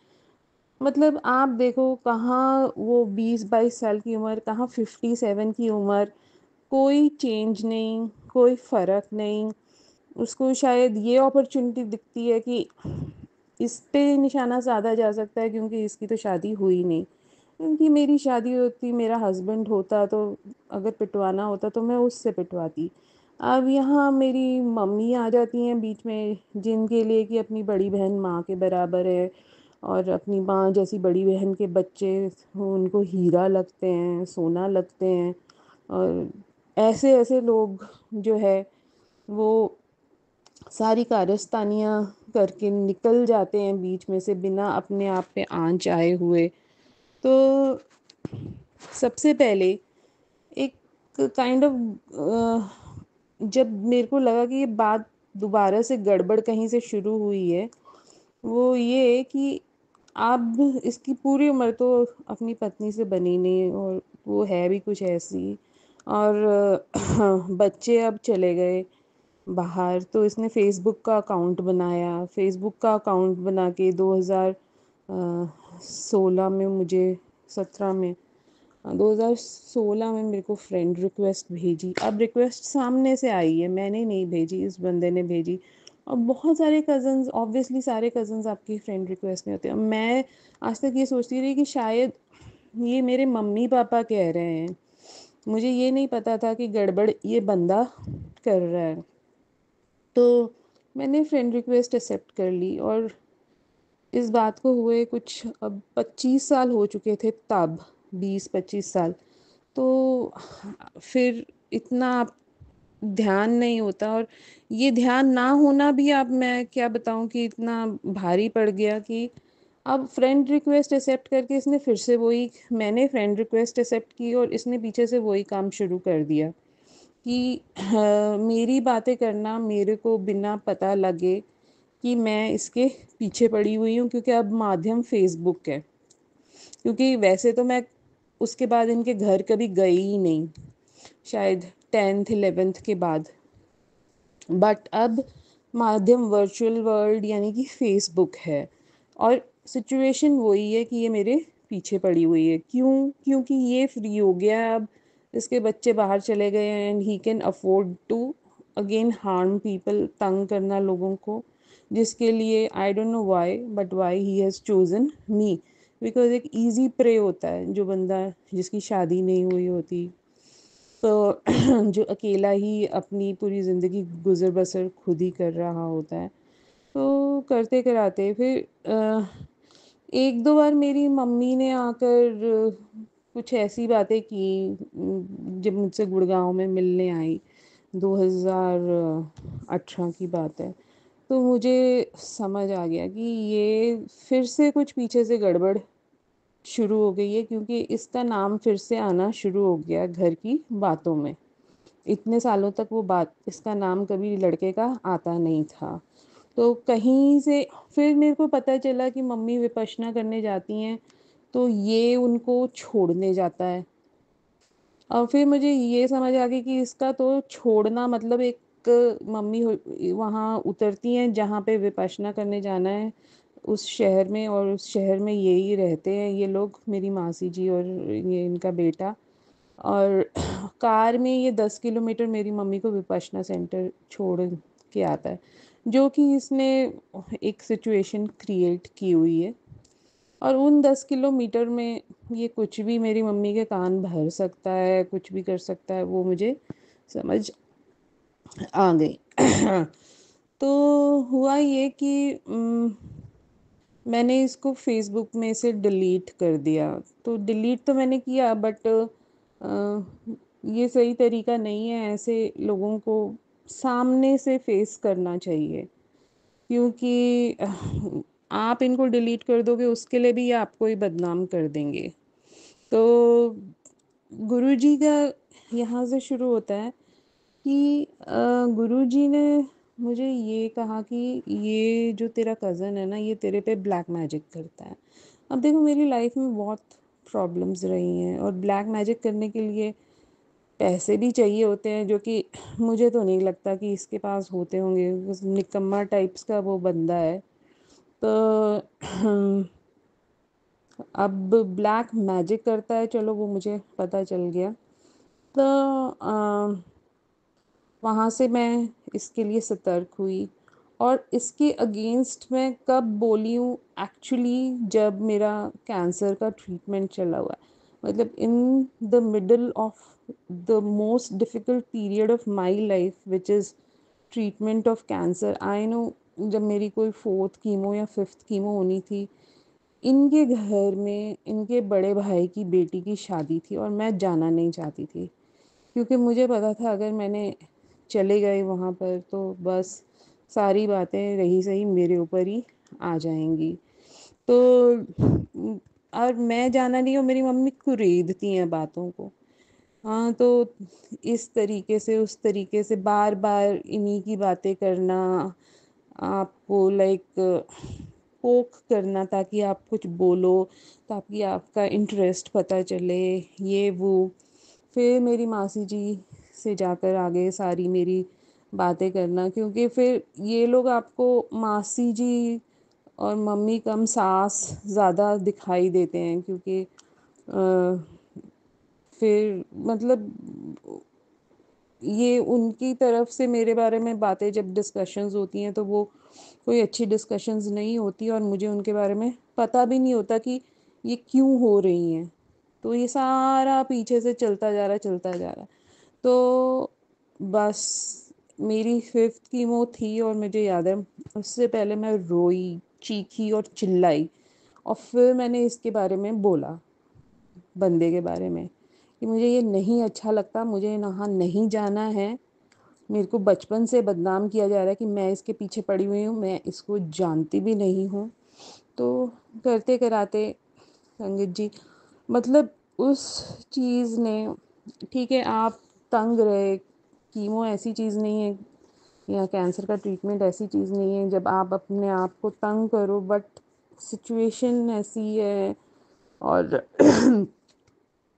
मतलब आप देखो कहाँ वो 20-22 साल की उम्र, कहाँ 57 की उम्र, कोई चेंज नहीं, कोई फ़र्क नहीं। उसको शायद ये अपॉर्चुनिटी दिखती है कि इस पे निशाना साधा जा सकता है, क्योंकि इसकी तो शादी हुई नहीं। क्योंकि मेरी शादी होती, मेरा हस्बैंड होता, तो अगर पिटवाना होता तो मैं उससे पिटवाती। अब यहाँ मेरी मम्मी आ जाती हैं बीच में, जिनके लिए कि अपनी बड़ी बहन माँ के बराबर है, और अपनी माँ जैसी बड़ी बहन के बच्चे उनको हीरा लगते हैं, सोना लगते हैं। और ऐसे ऐसे लोग जो है वो सारी कारस्तानियाँ करके निकल जाते हैं बीच में से, बिना अपने आप पे आँच आए हुए। तो सबसे पहले एक काइंड ऑफ जब मेरे को लगा कि ये बात दोबारा से गड़बड़ कहीं से शुरू हुई है, वो ये कि अब इसकी पूरी उम्र तो अपनी पत्नी से बनी नहीं, और वो है भी कुछ ऐसी। और बच्चे अब चले गए बाहर, तो इसने फ़ेसबुक का अकाउंट बनाया। फ़ेसबुक का अकाउंट बना के 2016 में मुझे, 17 में, 2016 में मेरे को फ्रेंड रिक्वेस्ट भेजी। अब रिक्वेस्ट सामने से आई है, मैंने नहीं भेजी, इस बंदे ने भेजी। और बहुत सारे कज़न्स, ऑब्वियसली सारे कज़न्स आपकी फ्रेंड रिक्वेस्ट में होते हैं। मैं आज तक ये सोचती रही कि शायद ये मेरे मम्मी पापा कह रहे हैं, मुझे ये नहीं पता था कि गड़बड़ ये बंदा कर रहा है। तो मैंने फ्रेंड रिक्वेस्ट एक्सेप्ट कर ली, और इस बात को हुए कुछ अब 25 साल हो चुके थे तब, 20-25 साल। तो फिर इतना ध्यान नहीं होता, और ये ध्यान ना होना भी, अब मैं क्या बताऊं कि इतना भारी पड़ गया कि अब फ्रेंड रिक्वेस्ट एक्सेप्ट करके इसने फिर से वही, मैंने फ्रेंड रिक्वेस्ट एक्सेप्ट की और इसने पीछे से वही काम शुरू कर दिया कि मेरी बातें करना मेरे को बिना पता लगे कि मैं इसके पीछे पड़ी हुई हूँ, क्योंकि अब माध्यम फेसबुक है। क्योंकि वैसे तो मैं उसके बाद इनके घर कभी गई ही नहीं, शायद 10th 11th के बाद। बट अब माध्यम वर्चुअल वर्ल्ड यानी कि फेसबुक है, और सिचुएशन वही है कि ये मेरे पीछे पड़ी हुई है। क्यों? क्योंकि ये फ्री हो गया है अब, इसके बच्चे बाहर चले गए हैं and he can afford to again harm people, तंग करना लोगों को, जिसके लिए I don't know why, but why he has chosen me. Because एक इजी प्रे होता है, जो बंदा जिसकी शादी नहीं हुई होती, तो जो अकेला ही अपनी पूरी ज़िंदगी गुज़र बसर खुद ही कर रहा होता है, तो करते कराते फिर एक दो बार मेरी मम्मी ने आकर कुछ ऐसी बातें की, जब मुझसे गुड़गांव में मिलने आई, 2018 की बात है, तो मुझे समझ आ गया कि ये फिर से कुछ पीछे से गड़बड़ शुरू हो गई है, क्योंकि इसका नाम फिर से आना शुरू हो गया घर की बातों में। इतने सालों तक वो बात, इसका नाम कभी लड़के का आता नहीं था। तो कहीं से फिर मेरे को पता चला कि मम्मी विपश्यना करने जाती हैं, तो ये उनको छोड़ने जाता है। और फिर मुझे ये समझ आ गई कि इसका तो छोड़ना मतलब एक, मम्मी वहाँ उतरती हैं जहाँ पे विपश्यना करने जाना है उस शहर में, और उस शहर में यही रहते हैं ये लोग, मेरी मासी जी और ये इनका बेटा। और कार में ये 10 किलोमीटर मेरी मम्मी को विपश्यना सेंटर छोड़ के आता है, जो कि इसने एक सिचुएशन क्रिएट की हुई है। और उन 10 किलोमीटर में ये कुछ भी मेरी मम्मी के कान भर सकता है, कुछ भी कर सकता है, वो मुझे समझ आ गई। तो हुआ ये कि मैंने इसको फेसबुक में से डिलीट कर दिया। तो डिलीट तो मैंने किया, बट ये सही तरीका नहीं है, ऐसे लोगों को सामने से फेस करना चाहिए। क्योंकि आप इनको डिलीट कर दोगे, उसके लिए भी ये आपको ही बदनाम कर देंगे। तो गुरुजी का यहाँ से शुरू होता है कि गुरुजी ने मुझे ये कहा कि ये जो तेरा कज़न है ना, ये तेरे पे ब्लैक मैजिक करता है। अब देखो, मेरी लाइफ में बहुत प्रॉब्लम्स रही हैं, और ब्लैक मैजिक करने के लिए पैसे भी चाहिए होते हैं, जो कि मुझे तो नहीं लगता कि इसके पास होते होंगे। बस निकम्मा टाइप्स का वो बंदा है। तो अब ब्लैक मैजिक करता है, चलो वो मुझे पता चल गया। तो वहाँ से मैं इसके लिए सतर्क हुई, और इसके अगेंस्ट मैं कब बोली हूँ, एक्चुअली जब मेरा कैंसर का ट्रीटमेंट चला हुआ है, मतलब in the middle of the most difficult period of my life, which is treatment of cancer. I know, जब मेरी कोई 4th कीमो या 5th कीमो होनी थी, इनके घर में इनके बड़े भाई की बेटी की शादी थी, और मैं जाना नहीं चाहती थी, क्योंकि मुझे पता था अगर मैंने चले गए वहाँ पर तो बस सारी बातें रही सही मेरे ऊपर ही आ जाएंगी। तो और मैं जाना नहीं, और मेरी मम्मी कुरेदती हैं बातों को। हाँ, तो इस तरीके से उस तरीके से बार बार इन्हीं की बातें करना, आपको लाइक पोक करना, ताकि आप कुछ बोलो, ताकि आपका इंटरेस्ट पता चले, ये वो। फिर मेरी मासी जी से जाकर आगे सारी मेरी बातें करना, क्योंकि फिर ये लोग आपको मासी जी और मम्मी कम सास ज़्यादा दिखाई देते हैं, क्योंकि फिर मतलब ये उनकी तरफ से मेरे बारे में बातें जब डिस्कशंस होती हैं, तो वो कोई अच्छी डिस्कशंस नहीं होती, और मुझे उनके बारे में पता भी नहीं होता कि ये क्यों हो रही हैं। तो ये सारा पीछे से चलता जा रहा, चलता जा रहा। तो बस मेरी 5th कीमो थी, और मुझे याद है उससे पहले मैं रोई, चीखी और चिल्लाई, और फिर मैंने इसके बारे में बोला, बंदे के बारे में, कि मुझे ये नहीं अच्छा लगता, मुझे यहाँ नहीं जाना है। मेरे को बचपन से बदनाम किया जा रहा है कि मैं इसके पीछे पड़ी हुई हूँ, मैं इसको जानती भी नहीं हूँ। तो करते कराते संगीत जी, मतलब उस चीज़ ने, ठीक है आप तंग रहे, कीमो ऐसी चीज़ नहीं है या कैंसर का ट्रीटमेंट ऐसी चीज़ नहीं है जब आप अपने आप को तंग करो, बट सिचुएशन ऐसी है और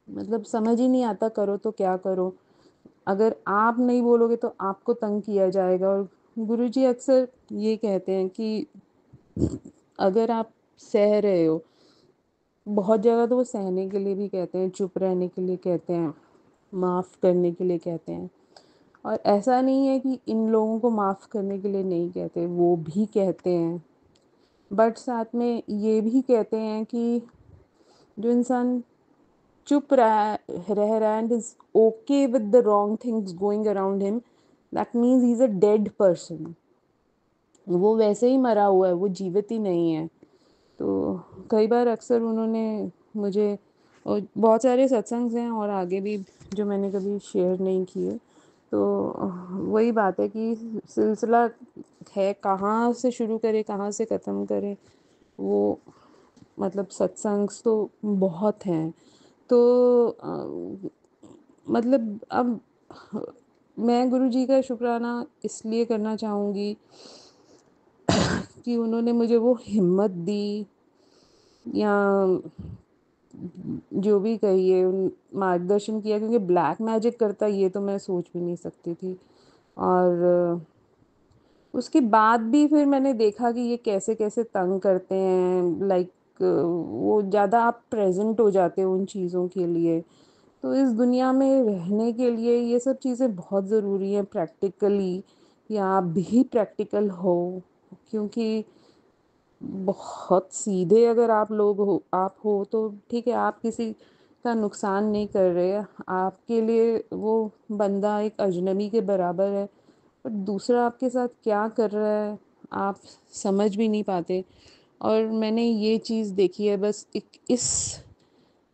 मतलब समझ ही नहीं आता करो तो क्या करो। अगर आप नहीं बोलोगे तो आपको तंग किया जाएगा। और गुरुजी अक्सर ये कहते हैं कि अगर आप सह रहे हो, बहुत जगह तो वो सहने के लिए भी कहते हैं, चुप रहने के लिए कहते हैं, माफ़ करने के लिए कहते हैं। और ऐसा नहीं है कि इन लोगों को माफ़ करने के लिए नहीं कहते, वो भी कहते हैं, बट साथ में ये भी कहते हैं कि जो इंसान चुप रह रहा है and is okay with the wrong things going around him, that means he is a dead person. वो वैसे ही मरा हुआ है, वो जीवित ही नहीं है। तो कई बार अक्सर उन्होंने मुझे, और बहुत सारे सत्संग हैं और आगे भी जो मैंने कभी शेयर नहीं किए, तो वही बात है कि सिलसिला है, कहाँ से शुरू करें कहाँ से ख़त्म करें, वो मतलब सत्संग तो बहुत हैं। तो मतलब अब मैं गुरु जी का शुक्राना इसलिए करना चाहूँगी कि उन्होंने मुझे वो हिम्मत दी, या जो भी कहिए मार्गदर्शन किया, क्योंकि ब्लैक मैजिक करता ये तो मैं सोच भी नहीं सकती थी। और उसके बाद भी फिर मैंने देखा कि ये कैसे कैसे तंग करते हैं, लाइक वो ज़्यादा आप प्रेजेंट हो जाते हो उन चीज़ों के लिए। तो इस दुनिया में रहने के लिए ये सब चीज़ें बहुत ज़रूरी हैं प्रैक्टिकली, या आप भी प्रैक्टिकल हो, क्योंकि बहुत सीधे अगर आप हो तो ठीक है, आप किसी का नुकसान नहीं कर रहे, आपके लिए वो बंदा एक अजनबी के बराबर है, पर दूसरा आपके साथ क्या कर रहा है आप समझ भी नहीं पाते। और मैंने ये चीज़ देखी है बस एक इस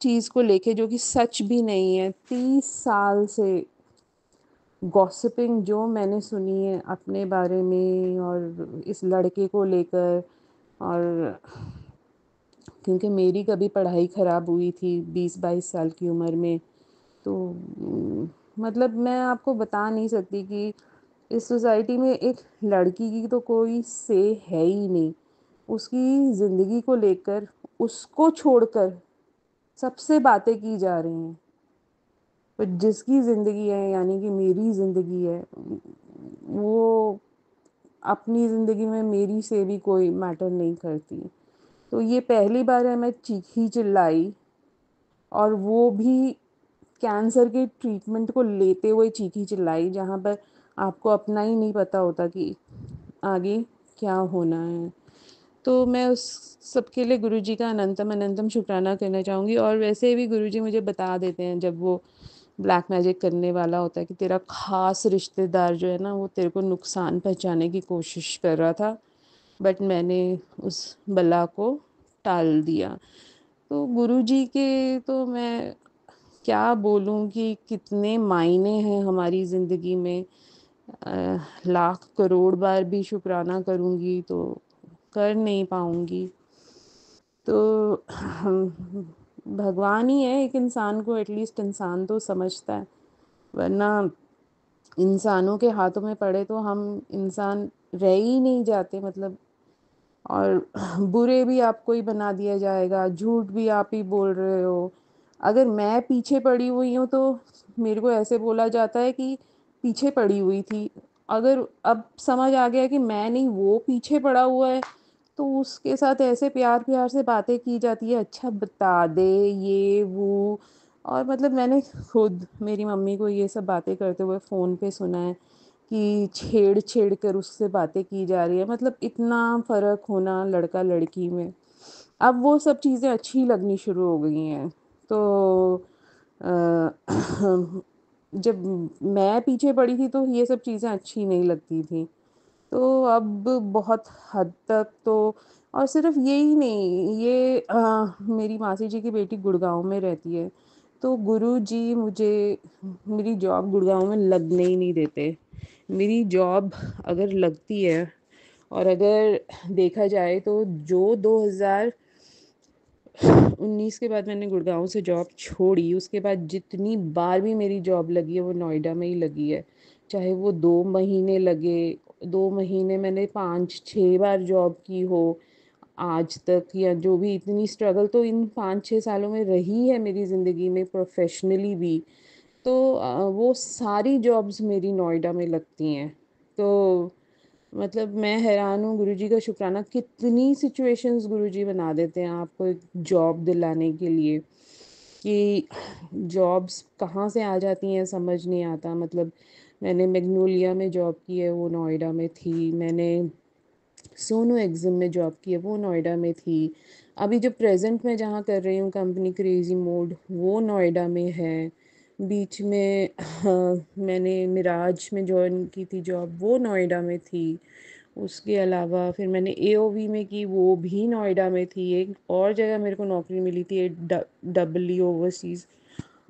चीज़ को लेके, जो कि सच भी नहीं है, 30 साल से गॉसिपिंग जो मैंने सुनी है अपने बारे में और इस लड़के को लेकर। और क्योंकि मेरी कभी पढ़ाई ख़राब हुई थी 20-22 साल की उम्र में, तो मतलब मैं आपको बता नहीं सकती कि इस सोसाइटी में एक लड़की की तो कोई से है ही नहीं। उसकी ज़िंदगी को लेकर, उसको छोड़कर सबसे बातें की जा रही हैं, पर जिसकी ज़िंदगी है यानी कि मेरी ज़िंदगी है, वो अपनी ज़िंदगी में मेरी से भी कोई मैटर नहीं करती। तो ये पहली बार है मैं चीखी चिल्लाई, और वो भी कैंसर के ट्रीटमेंट को लेते हुए चीखी चिल्लाई, जहाँ पर आपको अपना ही नहीं पता होता कि आगे क्या होना है। तो मैं उस सबके लिए गुरुजी का अनंतम अनंतम शुक्राना करना चाहूँगी। और वैसे भी गुरुजी मुझे बता देते हैं जब वो ब्लैक मैजिक करने वाला होता है कि तेरा ख़ास रिश्तेदार जो है ना, वो तेरे को नुकसान पहुँचाने की कोशिश कर रहा था, बट मैंने उस बला को टाल दिया। तो गुरुजी के तो मैं क्या बोलूँ कि कितने मायने हैं हमारी ज़िंदगी में। लाख करोड़ बार भी शुक्राना करूँगी तो कर नहीं पाऊँगी। तो भगवान ही है एक इंसान को, एटलीस्ट इंसान तो समझता है, वरना इंसानों के हाथों में पड़े तो हम इंसान रह ही नहीं जाते मतलब। और बुरे भी आपको ही बना दिया जाएगा, झूठ भी आप ही बोल रहे हो। अगर मैं पीछे पड़ी हुई हूँ तो मेरे को ऐसे बोला जाता है कि पीछे पड़ी हुई थी। अगर अब समझ आ गया कि मैं नहीं, वो पीछे पड़ा हुआ है, तो उसके साथ ऐसे प्यार प्यार से बातें की जाती है, अच्छा बता दे ये वो। और मतलब मैंने खुद मेरी मम्मी को ये सब बातें करते हुए फ़ोन पे सुना है कि छेड़ छेड़ कर उससे बातें की जा रही है, मतलब इतना फ़र्क होना लड़का लड़की में। अब वो सब चीज़ें अच्छी लगनी शुरू हो गई हैं। तो अ, जब मैं पीछे पड़ी थी तो ये सब चीज़ें अच्छी नहीं लगती थी। तो अब बहुत हद तक तो, और सिर्फ यही नहीं, ये मेरी मासी जी की बेटी गुड़गांव में रहती है, तो गुरुजी मुझे मेरी जॉब गुड़गांव में लगने ही नहीं देते। मेरी जॉब अगर लगती है और अगर देखा जाए तो जो 2019 के बाद मैंने गुड़गांव से जॉब छोड़ी, उसके बाद जितनी बार भी मेरी जॉब लगी है वो नोएडा में ही लगी है। चाहे वो 2 महीने लगे, 2 महीने मैंने 5-6 बार जॉब की हो आज तक, या जो भी, इतनी स्ट्रगल तो इन 5-6 सालों में रही है मेरी ज़िंदगी में प्रोफेशनली भी। तो वो सारी जॉब्स मेरी नोएडा में लगती हैं। तो मतलब मैं हैरान हूँ, गुरुजी का शुक्राना, कितनी सिचुएशंस गुरुजी बना देते हैं आपको एक जॉब दिलाने के लिए, कि जॉब्स कहाँ से आ जाती हैं समझ नहीं आता। मतलब मैंने मैग्नोलिया में जॉब की है, वो नोएडा में थी। मैंने सोनू एग्जिम में जॉब की है, वो नोएडा में थी। अभी जो प्रेजेंट में जहाँ कर रही हूँ कंपनी क्रेजी मोड, वो नोएडा में है। बीच में मैंने मिराज में जॉइन की थी जॉब, वो नोएडा में थी। उसके अलावा फिर मैंने एओवी में की, वो भी नोएडा में थी। एक और जगह मेरे को नौकरी मिली थी, डब्ल्यू ओवरसीज़,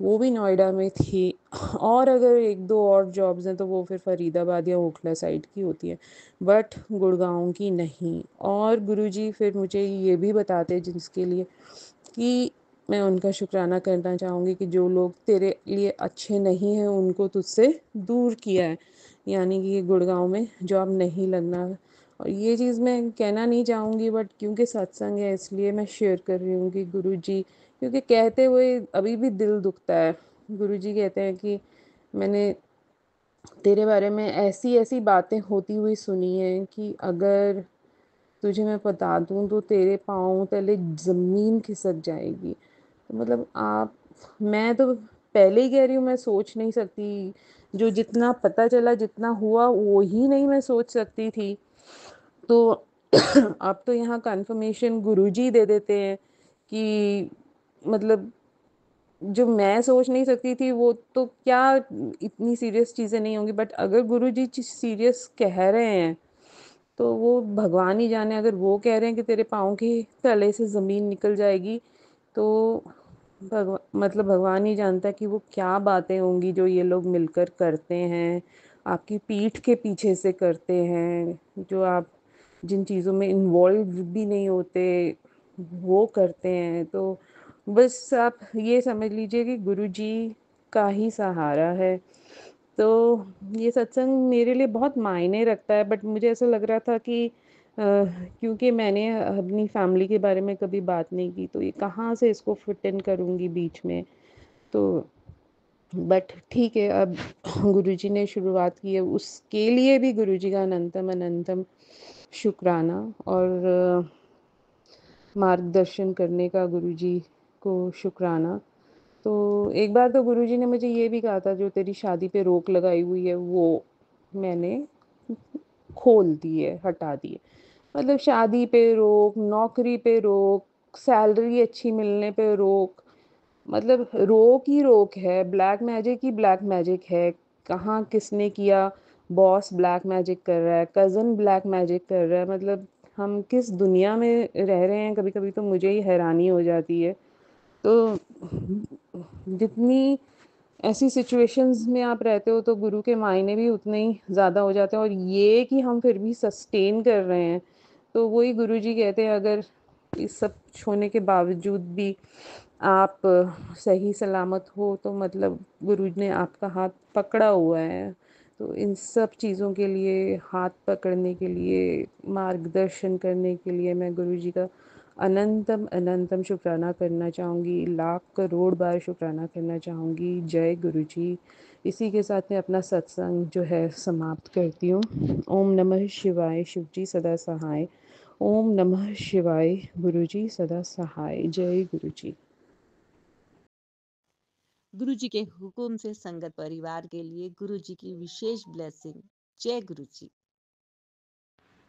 वो भी नोएडा में थी। और अगर एक दो और जॉब्स हैं तो वो फिर फरीदाबाद या ओखला साइड की होती है, बट गुड़गांव की नहीं। और गुरुजी फिर मुझे ये भी बताते जिसके लिए कि मैं उनका शुक्राना करना चाहूँगी कि जो लोग तेरे लिए अच्छे नहीं हैं उनको तुझसे दूर किया है, यानी कि ये गुड़गांव में जॉब नहीं लगना। और ये चीज़ मैं कहना नहीं चाहूँगी, बट क्योंकि सत्संग है इसलिए मैं शेयर कर रही हूँ कि गुरुजी, क्योंकि कहते हुए अभी भी दिल दुखता है। गुरुजी कहते हैं कि मैंने तेरे बारे में ऐसी ऐसी बातें होती हुई सुनी हैं कि अगर तुझे मैं बता दूँ तो तेरे पाँव तले ज़मीन खिसक जाएगी। तो मतलब आप, मैं तो पहले ही कह रही हूँ, मैं सोच नहीं सकती। जो जितना पता चला, जितना हुआ, वो ही नहीं मैं सोच सकती थी। तो अब तो यहाँ कन्फर्मेशन गुरुजी दे देते हैं कि मतलब जो मैं सोच नहीं सकती थी वो तो क्या, इतनी सीरियस चीज़ें नहीं होंगी, बट अगर गुरुजी सीरियस कह रहे हैं तो वो भगवान ही जाने। अगर वो कह रहे हैं कि तेरे पाँव के तले से ज़मीन निकल जाएगी, तो मतलब भगवान ही जानता है कि वो क्या बातें होंगी जो ये लोग मिलकर करते हैं, आपकी पीठ के पीछे से करते हैं, जो आप जिन चीज़ों में इन्वॉल्व भी नहीं होते वो करते हैं। तो बस आप ये समझ लीजिए कि गुरुजी का ही सहारा है। तो ये सत्संग मेरे लिए बहुत मायने रखता है, बट मुझे ऐसा लग रहा था कि क्योंकि मैंने अपनी फैमिली के बारे में कभी बात नहीं की, तो ये कहाँ से इसको फिट इन करूँगी बीच में। तो बट ठीक है, अब गुरुजी ने शुरुआत की है, उसके लिए भी गुरुजी का अनंतम अनंतम शुक्राना। और मार्गदर्शन करने का गुरुजी को शुक्राना। तो एक बार तो गुरुजी ने मुझे ये भी कहा था, जो तेरी शादी पे रोक लगाई हुई है वो मैंने खोल दी है, हटा दी है। मतलब शादी पे रोक, नौकरी पे रोक, सैलरी अच्छी मिलने पे रोक, मतलब रोक ही रोक है। ब्लैक मैजिक ही ब्लैक मैजिक है। कहाँ किसने किया, बॉस ब्लैक मैजिक कर रहा है, कज़न ब्लैक मैजिक कर रहा है, मतलब हम किस दुनिया में रह रहे हैं, कभी कभी तो मुझे ही हैरानी हो जाती है। तो जितनी ऐसी सिचुएशंस में आप रहते हो तो गुरु के मायने भी उतने ही ज़्यादा हो जाते हैं। और ये कि हम फिर भी सस्टेन कर रहे हैं, तो वही गुरु जी कहते हैं, अगर इस सब होने के बावजूद भी आप सही सलामत हो तो मतलब गुरु ने आपका हाथ पकड़ा हुआ है। तो इन सब चीज़ों के लिए, हाथ पकड़ने के लिए, मार्गदर्शन करने के लिए मैं गुरु जी का अनंतम अनंतम शुक्राना करना चाहूँगी, लाख करोड़ बार शुक्राना करना चाहूँगी। जय गुरु जी। इसी के साथ मैं अपना सत्संग जो है समाप्त करती हूँ। ओम नमः शिवाय, शिव जी सदा सहाय। ओम नमः शिवाय, गुरु जी सदा सहाय। जय गुरु जी। गुरु जी के हुक्म से संगत परिवार के लिए गुरु जी की विशेष ब्लेसिंग। जय गुरु जी।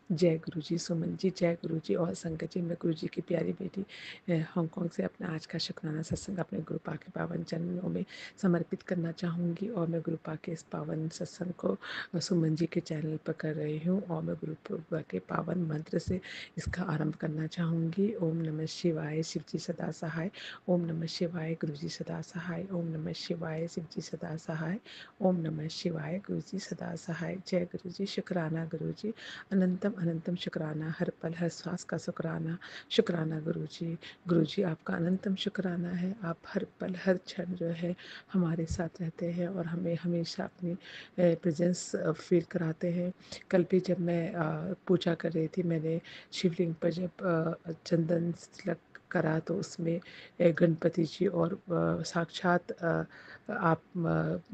जय गुरु जी। सुमन जी, जय गुरु जी। और संगत जी, मैं गुरु जी की प्यारी बेटी हांगकांग से अपना आज का शुक्राना सत्संग अपने गुरुपा के पावन चरणों में समर्पित करना चाहूँगी। और मैं गुरुपा के इस पावन सत्संग को सुमन जी के चैनल पर कर रही हूँ, और मैं गुरुपा के पावन मंत्र से इसका आरंभ करना चाहूँगी। ओम नमः शिवाय, शिव जी सदा सहाय। ओम नमः शिवाय, गुरु जी सदा सहाय। ओम नमः शिवाय, शिव जी सदा सहाय। ओम नमः शिवाय, गुरु जी सदा सहाय। जय गुरु जी। शुक्राना गुरु जी। अनंतम अनंतम शुक्राना, हर पल हर सांस का शुक्राना। शुक्राना गुरुजी आपका अनंतम शुक्राना है। आप हर पल हर क्षण जो है हमारे साथ रहते हैं और हमें हमेशा अपनी प्रेजेंस फील कराते हैं। कल भी जब मैं पूजा कर रही थी, मैंने शिवलिंग पर जब चंदन तिलक करा तो उसमें गणपति जी और साक्षात आप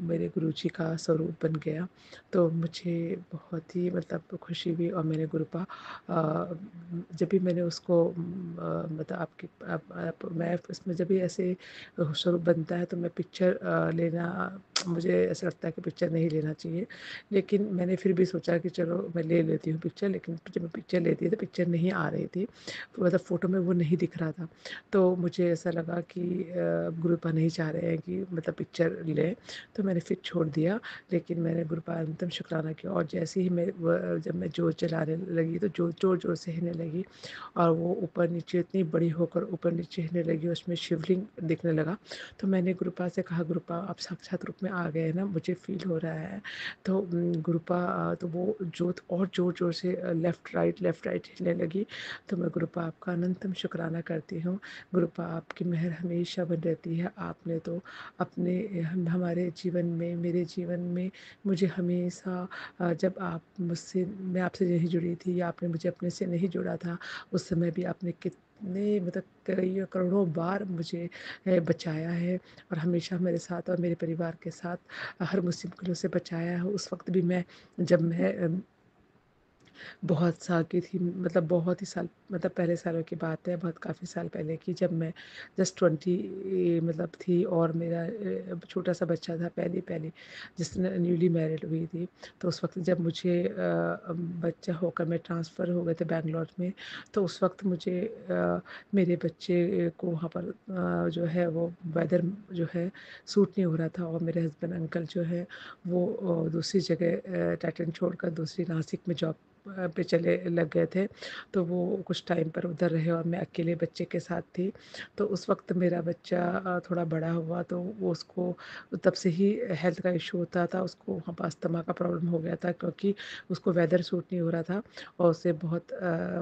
मेरे गुरुजी का स्वरूप बन गया। तो मुझे बहुत ही मतलब खुशी हुई और मैंने गुरुपा जब भी मैंने उसको मतलब मैं उसमें जब भी ऐसे स्वरूप बनता है तो मैं पिक्चर लेना, मुझे ऐसा लगता है कि पिक्चर नहीं लेना चाहिए, लेकिन मैंने फिर भी सोचा कि चलो मैं ले लेती हूँ पिक्चर। लेकिन जब मैं पिक्चर लेती थी तो पिक्चर नहीं आ रही थी, मतलब फ़ोटो में वो नहीं दिख रहा था। तो मुझे ऐसा लगा कि गुरुपा नहीं चाह रहे हैं कि मतलब पिक्चर लें, तो मैंने फिर छोड़ दिया। लेकिन मैंने गुरुपा अंतिम शुक्राना किया और जैसे ही जब मैं जोत जलाने लगी तो जोत ज़ोर ज़ोर से हिलने लगी और वो ऊपर नीचे इतनी बड़ी होकर ऊपर नीचे हिलने लगी, उसमें शिवलिंग दिखने लगा। तो मैंने गुरुपा से कहा, गुरुपा आप साक्षात रूप में आ गए ना, मुझे फील हो रहा है। तो गुरुपा तो वो जोत और ज़ोर ज़ोर से लेफ़्ट राइट हिलने लगी। तो मैं गुरुपा आपका अनंतम शुक्राना करती हूँ। गुरुपा आपकी मेहर हमेशा बनी रहती है। आपने तो अपने हमारे जीवन में, मेरे जीवन में मुझे हमेशा जब आप मुझसे मैं आपसे नहीं जुड़ी थी या आपने मुझे अपने से नहीं जोड़ा था, उस समय भी आपने कितने मतलब कई करोड़ों बार मुझे बचाया है और हमेशा मेरे साथ और मेरे परिवार के साथ हर मुसीबतों से बचाया है। उस वक़्त भी जब मैं बहुत साल की थी, मतलब बहुत ही साल, मतलब पहले सालों की बात है, बहुत काफ़ी साल पहले की, जब मैं जस्ट 20 मतलब थी और मेरा छोटा सा बच्चा था, पहली पहली जिसने न्यूली मैरिड हुई थी। तो उस वक्त जब मुझे बच्चा होकर मैं ट्रांसफ़र हो गए थे बैंगलोर में, तो उस वक्त मुझे मेरे बच्चे को वहाँ पर जो है वो वेदर जो है सूट नहीं हो रहा था और मेरे हस्बैंड अंकल जो है वो दूसरी जगह टाइटन छोड़कर दूसरी नासिक में जॉब पे चले लग गए थे। तो वो कुछ टाइम पर उधर रहे और मैं अकेले बच्चे के साथ थी। तो उस वक्त मेरा बच्चा थोड़ा बड़ा हुआ तो वो उसको तब से ही हेल्थ का इशू होता था, उसको वहाँ पर अस्थमा का प्रॉब्लम हो गया था क्योंकि उसको वेदर सूट नहीं हो रहा था और उसे बहुत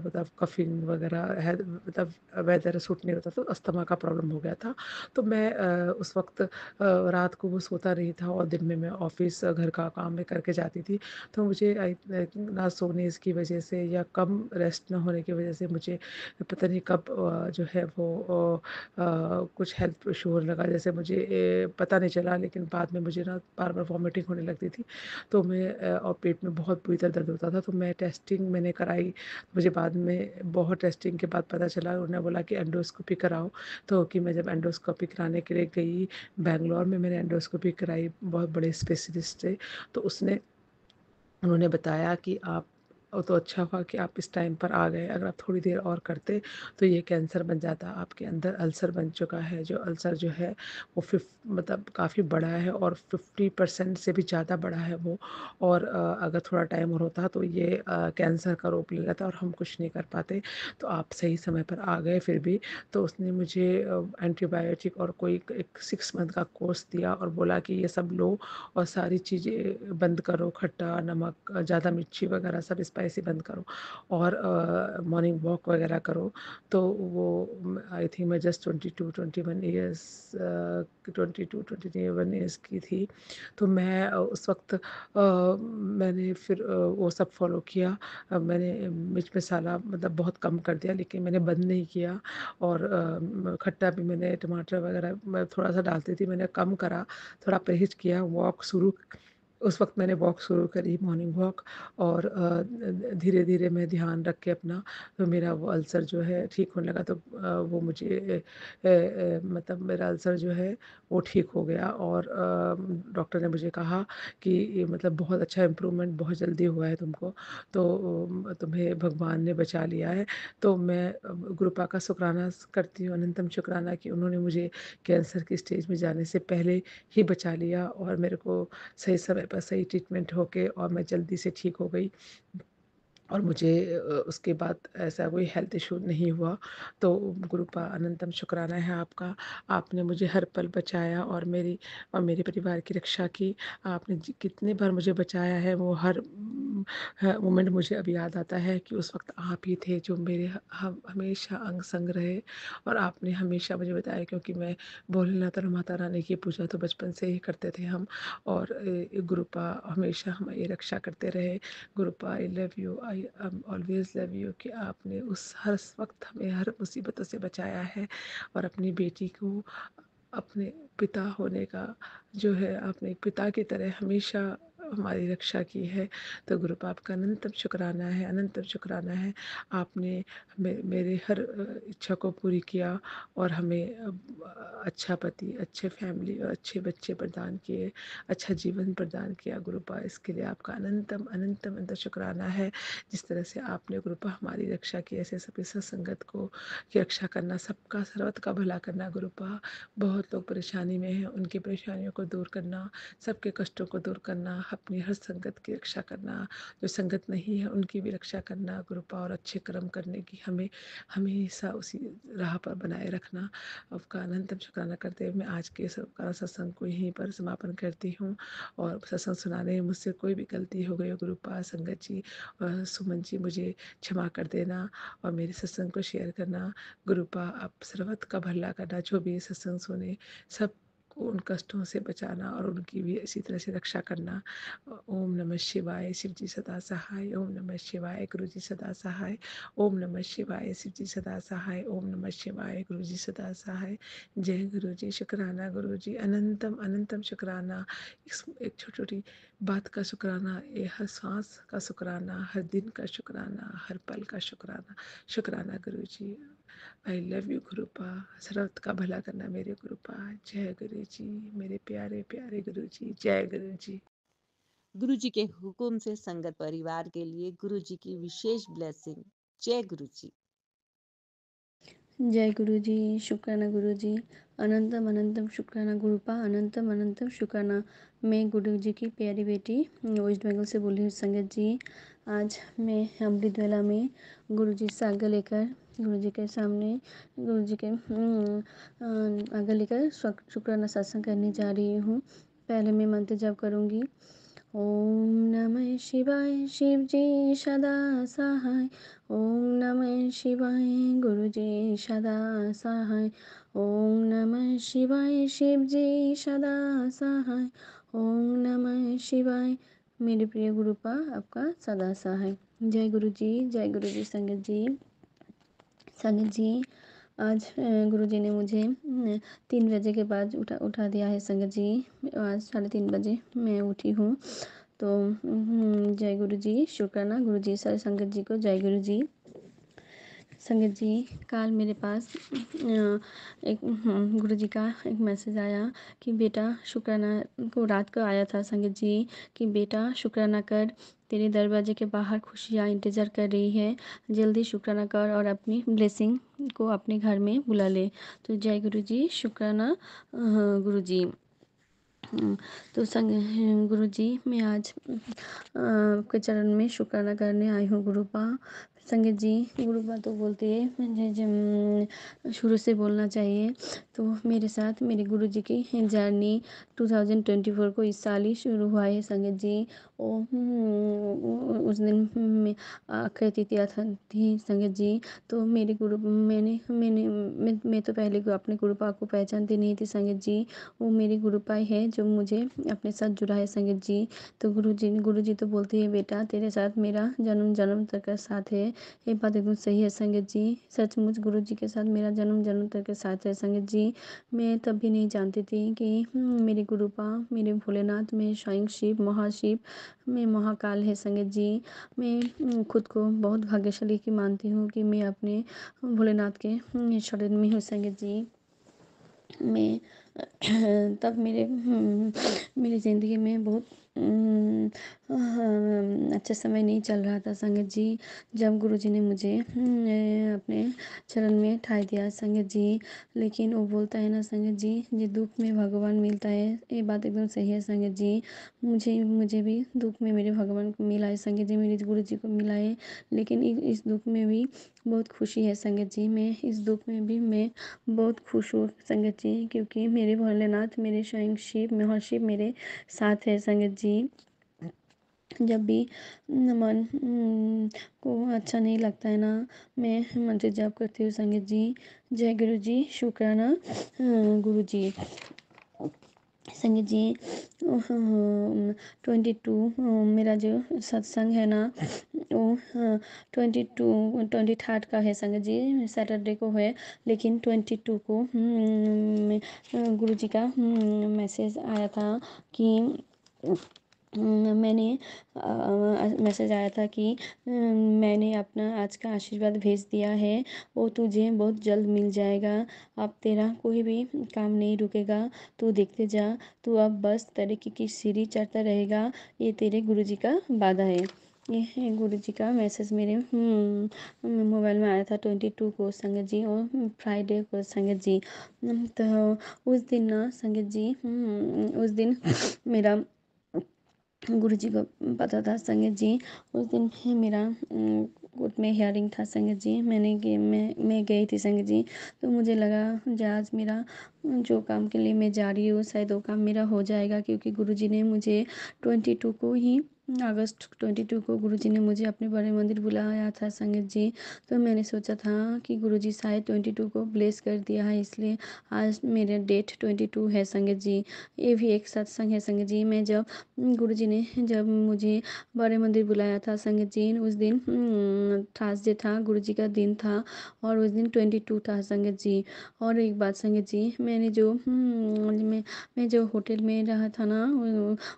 मतलब कफिंग वगैरह है, मतलब वेदर सूट नहीं होता तो अस्थमा का प्रॉब्लम हो गया था। तो मैं उस वक्त रात को वो सोता नहीं था और दिन में मैं ऑफिस घर का काम में करके जाती थी। तो मुझे आई थिंक ना सोने की वजह से या कम रेस्ट ना होने की वजह से मुझे पता नहीं कब जो है वो कुछ हेल्थ इशू होने लगा, जैसे मुझे पता नहीं चला, लेकिन बाद में मुझे ना बार बार वॉमिटिंग होने लगती थी। तो मैं और पेट में बहुत बुरी तरह दर्द होता था। तो मैं टेस्टिंग मैंने कराई, मुझे बाद में बहुत टेस्टिंग के बाद पता चला, उन्होंने बोला कि एंडोस्कोपी कराओ। तो कि मैं जब एंडोस्कोपी कराने के लिए गई बैंगलोर में, मैंने एंडोस्कोपी कराई, बहुत बड़े स्पेशलिस्ट थे। तो उन्होंने बताया कि आप तो अच्छा हुआ कि आप इस टाइम पर आ गए, अगर आप थोड़ी देर और करते तो ये कैंसर बन जाता। आपके अंदर अल्सर बन चुका है, जो अल्सर जो है वो मतलब काफ़ी बड़ा है और 50% से भी ज़्यादा बड़ा है वो। और अगर थोड़ा टाइम और होता तो ये कैंसर का रूप ले लेता और हम कुछ नहीं कर पाते। तो आप सही समय पर आ गए फिर भी। तो उसने मुझे एंटीबायोटिक और कोई एक 6 मंथ का कोर्स दिया और बोला कि ये सब लो और सारी चीज़ें बंद करो, खट्टा, नमक, ज़्यादा मिर्ची वगैरह सब स्पाइसी बंद करो और मॉर्निंग वॉक वगैरह करो। तो वो आई थिंक मैं जस्ट 22-21 ईयर्स की थी। तो मैं उस वक्त मैंने फिर वो सब फॉलो किया। मैंने मिर्च मसाला मतलब बहुत कम कर दिया, लेकिन मैंने बंद नहीं किया। और खट्टा भी मैंने टमाटर वगैरह मैं थोड़ा सा डालती थी, मैंने कम करा, थोड़ा परहेज़ किया। उस वक़्त मैंने वॉक शुरू करी, मॉर्निंग वॉक। और धीरे-धीरे मैं ध्यान रख के अपना, तो मेरा वो अल्सर जो है ठीक होने लगा। तो वो मुझे मतलब मेरा अल्सर जो है वो ठीक हो गया और डॉक्टर ने मुझे कहा कि ये मतलब बहुत अच्छा इम्प्रूवमेंट बहुत जल्दी हुआ है तुमको, तो तुम्हें भगवान ने बचा लिया है। तो मैं गुरुपा का शुक्राना करती हूँ, अनंतम शुक्राना कि उन्होंने मुझे कैंसर की स्टेज में जाने से पहले ही बचा लिया और मेरे को सही समय पर सही ट्रीटमेंट होके और मैं जल्दी से ठीक हो गई और मुझे उसके बाद ऐसा कोई हेल्थ इशू नहीं हुआ। तो गुरुपा अनंतम शुक्राना है आपका। आपने मुझे हर पल बचाया और मेरे परिवार की रक्षा की। आपने कितने बार मुझे बचाया है, वो हर मोमेंट मुझे अब याद आता है कि उस वक़्त आप ही थे जो मेरे हम हमेशा अंग संग रहे और आपने हमेशा मुझे बताया, क्योंकि मैं भोलेनाथ और माता रानी की पूजा तो बचपन से ही करते थे हम। और गुरुपा हमेशा हमारी रक्षा करते रहे। Gurupa I love you, I always love you, कि आपने उस हर वक्त हमें हर मुसीबतों से बचाया है और अपनी बेटी को अपने पिता होने का जो है, आपने एक पिता की तरह हमेशा हमारी रक्षा की है। तो गुरुपा आपका अनंतम शुक्राना है, अनंतम शुक्राना है। आपने मेरे हर इच्छा को पूरी किया और हमें अच्छा पति, अच्छे फैमिली और अच्छे बच्चे प्रदान किए, अच्छा जीवन प्रदान किया। गुरुपा इसके लिए आपका अनंतम अनंतम अनंत शुक्राना है। जिस तरह से आपने गुरुपा हमारी रक्षा की, ऐसे सभी सत्संगत को की रक्षा करना, सबका सर्वत का भला करना। गुरुपा बहुत लोग परेशानी में हैं, उनकी परेशानियों को दूर करना, सबके कष्टों को दूर करना, अपनी हर संगत की रक्षा करना, जो संगत नहीं है उनकी भी रक्षा करना गुरुपा, और अच्छे कर्म करने की हमें हमेशा उसी राह पर बनाए रखना। आपका अनंतम शुक्राना करते हुए मैं आज के सत्संग को यहीं पर समापन करती हूँ। और सत्संग सुनाने में मुझसे कोई भी गलती हो गई हो गुरुपा, संगत जी और सुमन जी, मुझे क्षमा कर देना और मेरे सत्संग को शेयर करना। गुरुपा आप सर्वत का भला करना, जो भी सत्संग सुने सब को उन कष्टों से बचाना और उनकी भी इसी तरह से रक्षा करना। ओम नमः शिवाय, शिव जी सदा सहाय। ओम नमः शिवाय, गुरु जी सदा सहाय। ओम नमः शिवाय, शिव जी सदा सहाय। ओम नमः शिवाय, गुरु जी सदा सहाय। जय गुरु जी, शुक्राना गुरु जी, अनंतम अनंतम शुक्राना। एक छोटी छोटी बात का शुक्राना, ये हर सांस का शुक्राना, हर दिन का शुक्राना, हर पल का शुक्राना। शुक्राना गुरु जी। आई लव यू गुरुपा, सर्वत का भला करना मेरे गुरुपा। जय गुरु जी, मेरे प्यारे प्यारे गुरु जी, जय गुरु जी। गुरु जी के हुक्म से संगत परिवार के लिए गुरु जी की विशेष ब्लेसिंग। जय गुरु जी। जय गुरु जी, शुक्राना गुरु जी, अनंतम अनंतम शुक्राना गुरुपा, अनंतम अनंतम शुक्राना। मैं गुरु जी की प्यारी बेटी वेस्ट बंगाल से बोल रही हूँ संगत जी। आज मैं अमृत वेला में गुरु जी से आगे लेकर गुरु जी के सामने गुरु जी के आगे लेकर शुक्राना सत्संग करने जा रही हूँ। पहले मैं मंत्र जप करूँगी। ओम नमः शिवाय, शिव जी सदा सहाय। ओम नमः शिवाय, गुरु जी सदा सहाय। ओम नमः शिवाय, शिव जी सदा सहाय। ओम नमः शिवाय। मेरे प्रिय गुरुपा आपका सदा सहाय। जय गुरु जी संगत जी। संगत जी, आज गुरु जी ने मुझे 3 बजे के बाद उठा दिया है संगत जी। आज 3:30 बजे मैं उठी हूँ। तो जय गुरु जी, शुक्राना गुरु जी, सारे संगत जी को जय गुरु जी। संगत जी, कल मेरे पास एक गुरु जी का एक मैसेज आया कि बेटा शुक्राना को रात को आया था संगत जी, कि बेटा शुक्राना कर, तेरे दरवाजे के बाहर खुशियाँ इंतज़ार कर रही है, जल्दी शुक्राना कर और अपनी ब्लेसिंग को अपने घर में बुला ले। तो जय गुरु जी, शुक्राना गुरु जी। तो संग गुरु जी, मैं आज आपके चरण में शुक्राना करने आई हूँ गुरुपा। संगत जी, गुरुपा तो बोलती है, मुझे शुरू से बोलना चाहिए। तो मेरे साथ मेरे गुरु जी की जर्नी 2024 को इस साल ही शुरू हुआ है संगत जी। उस दिन मैं अक्षय तृतीया थी संगत जी। तो मेरे गुरु मैं तो पहले अपने गुरुपा को पहचानती नहीं थी संगत जी। वो मेरी गुरुपा है जो मुझे अपने साथ जुड़ा है संगत जी। तो गुरु जी तो बोलती है, बेटा तेरे साथ मेरा जन्म जन्म तक का साथ है। ये बात एकदम सही है संगत जी। सचमुच गुरु जी के साथ मेरा जन्म जन्म तक का साथ है संगत जी। मैं तब भी नहीं जानती थी कि मेरे गुरुपा, मेरे भोलेनाथ, में स्वयं शिव, महाशिव, में महाकाल है संगत जी। मैं खुद को बहुत भाग्यशाली की मानती हूँ कि मैं अपने भोलेनाथ के शरण में हूँ संगत जी। मैं तब मेरी ज़िंदगी में बहुत अच्छा समय नहीं चल रहा था संगत जी, जब गुरुजी ने मुझे अपने चरण में ठाई दिया संगत जी। लेकिन वो बोलता है ना संगत जी, जे दुख में भगवान मिलता है, ये बात एकदम सही है संगत जी। मुझे भी दुख में मेरे भगवान को मिला है संगत जी, मेरे गुरु जी को मिला है। लेकिन इस दुख में भी बहुत खुशी है संगत जी। मैं इस दुख में भी मैं बहुत खुश हूँ संगत जी, क्योंकि मेरे भोलेनाथ, मेरे स्वयं शिव, महाशिव मेरे साथ है संगत जी। जब भी मन को अच्छा नहीं लगता है ना, मैं मंत्र जाप करती हूँ संगत जी। जय गुरु जी, शुक्राना गुरु जी। संगत जी 22 मेरा जो सत्संग है ना वो 23rd का है संगत जी, सैटरडे को है। लेकिन 22 को गुरु जी का मैसेज आया था कि मैंने मैसेज आया था कि मैंने अपना आज का आशीर्वाद भेज दिया है, वो तुझे बहुत जल्द मिल जाएगा। अब तेरा कोई भी काम नहीं रुकेगा, तू देखते जा, तू अब बस तरक्की की सीढ़ी चढ़ता रहेगा। ये तेरे गुरुजी का वादा है। ये है गुरुजी का मैसेज मेरे मोबाइल में आया था 22 को संगत जी, और फ्राइडे को संगत जी। तो उस दिन ना संगत जी उस दिन मेरा गुरु जी को पता था संगत जी। उस दिन मेरा कोर्ट में हियरिंग था संगत जी। मैं गई थी संगत जी। तो मुझे लगा आज मेरा जो काम के लिए मैं जा रही हूँ शायद वो काम मेरा हो जाएगा, क्योंकि गुरु जी ने मुझे 22 को ही अगस्त 22 को गुरु जी ने मुझे अपने बड़े मंदिर बुलाया था संगत जी। तो मैंने सोचा था कि गुरु जी शायद 22 को ब्लेस कर दिया है, इसलिए आज मेरा डेट 22 है संगत जी। ये भी एक सत्संग है संगत जी। मैं जब गुरुजी ने जब मुझे बड़े मंदिर बुलाया था संगत जी, उस दिन थर्सडे था, गुरुजी का दिन था, और उस दिन 22 था संगत जी। और एक बात संगत जी, मैंने जो मैं जो होटल में रहा था ना,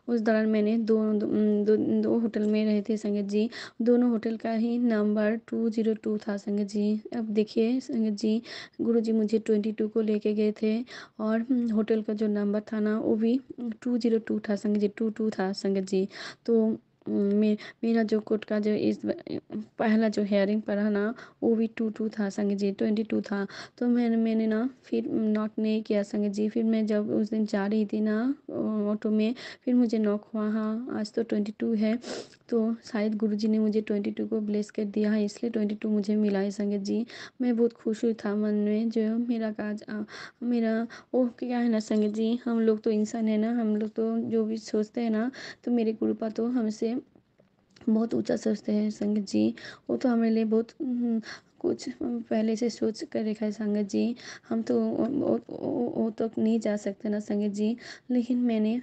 उस दौरान मैंने दो होटल में रहे थे संगत जी। दोनों होटल का ही नंबर 202 था संगत जी। अब देखिए संगत जी, गुरुजी मुझे 22 को लेके गए थे, और होटल का जो नंबर था ना वो भी 202 था संगत जी, 22 था संगत जी। तो मेरा जो कोर्ट का जो इस पहला जो हेयरिंग पड़ा ना वो भी 22 था संगत जी, 22 था। तो मैंने ना फिर नॉक नहीं किया संगत जी। फिर मैं जब उस दिन जा रही थी ना ऑटो में, फिर मुझे नॉक हुआ, हाँ आज तो 22 है। तो शायद गुरुजी ने मुझे 22 को ब्लेस कर दिया है, इसलिए 22 मुझे मिला है संगत जी। मैं बहुत खुश हुई था मन में, जो मेरा काज मेरा वो क्या है ना संगत जी, हम लोग तो इंसान है ना, हम लोग तो जो भी सोचते हैं ना, तो मेरे गुरुपा तो हमसे बहुत ऊंचा सोचते हैं संगत जी। वो तो हमारे लिए बहुत कुछ पहले से सोच कर रखा है संगत जी। हम तो वो तो नहीं जा सकते ना संगत जी। लेकिन मैंने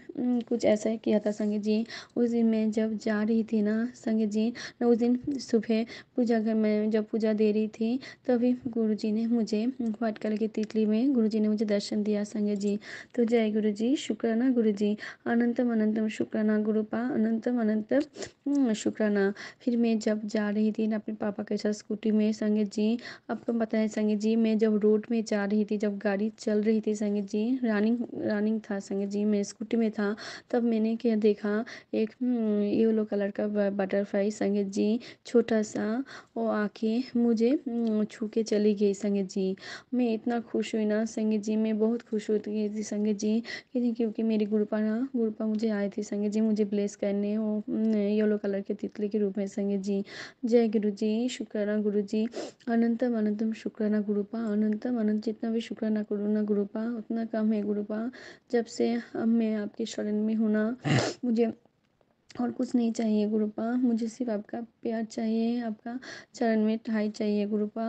कुछ ऐसा ही किया था संगत जी। उस दिन मैं जब जा रही थी ना संगत जी, उस दिन सुबह पूजा घर में जब पूजा दे रही थी, तभी गुरुजी ने मुझे व्हाइट कलर की तितली में गुरुजी ने मुझे दर्शन दिया संगत जी। तो जय गुरु जी, शुक्राना गुरु जी, अनंतम अनंतम शुक्राना गुरुपा, अनंतम अनंतम शुक्राना। फिर मैं जब जा रही थी ना अपने पापा के साथ स्कूटी में संगत जी, आपको पता है संगत जी, मैं जब रोड में जा रही थी, जब गाड़ी चल रही थी संगत जी, रनिंग था संगत जी, मैं स्कूटी में था, तब मैंने क्या देखा, एक येलो कलर का बटरफ्लाई संगत जी, छोटा सा, वो आके मुझे छू के चली गई संगत जी। मैं इतना खुश हुई ना संगत जी, मैं बहुत खुश होती थी संगत जी, क्योंकि मेरी गुरुपा मुझे आए थे संगत जी मुझे ब्लेस करने, वो येलो कलर के तितली के रूप में संगत जी। जय गुरु जी, शुक्राना गुरु जी, अनंतम अनंतम शुक्राना गुरुपा, अनंतम अनंत, जितना भी शुक्राना करूँ ना गुरुपा उतना कम है गुरुपा। जब से अब मैं आपके शरण में हूँ ना, मुझे और कुछ नहीं चाहिए गुरुपा, मुझे सिर्फ आपका प्यार चाहिए, आपका चरण में ठाई चाहिए गुरुपा।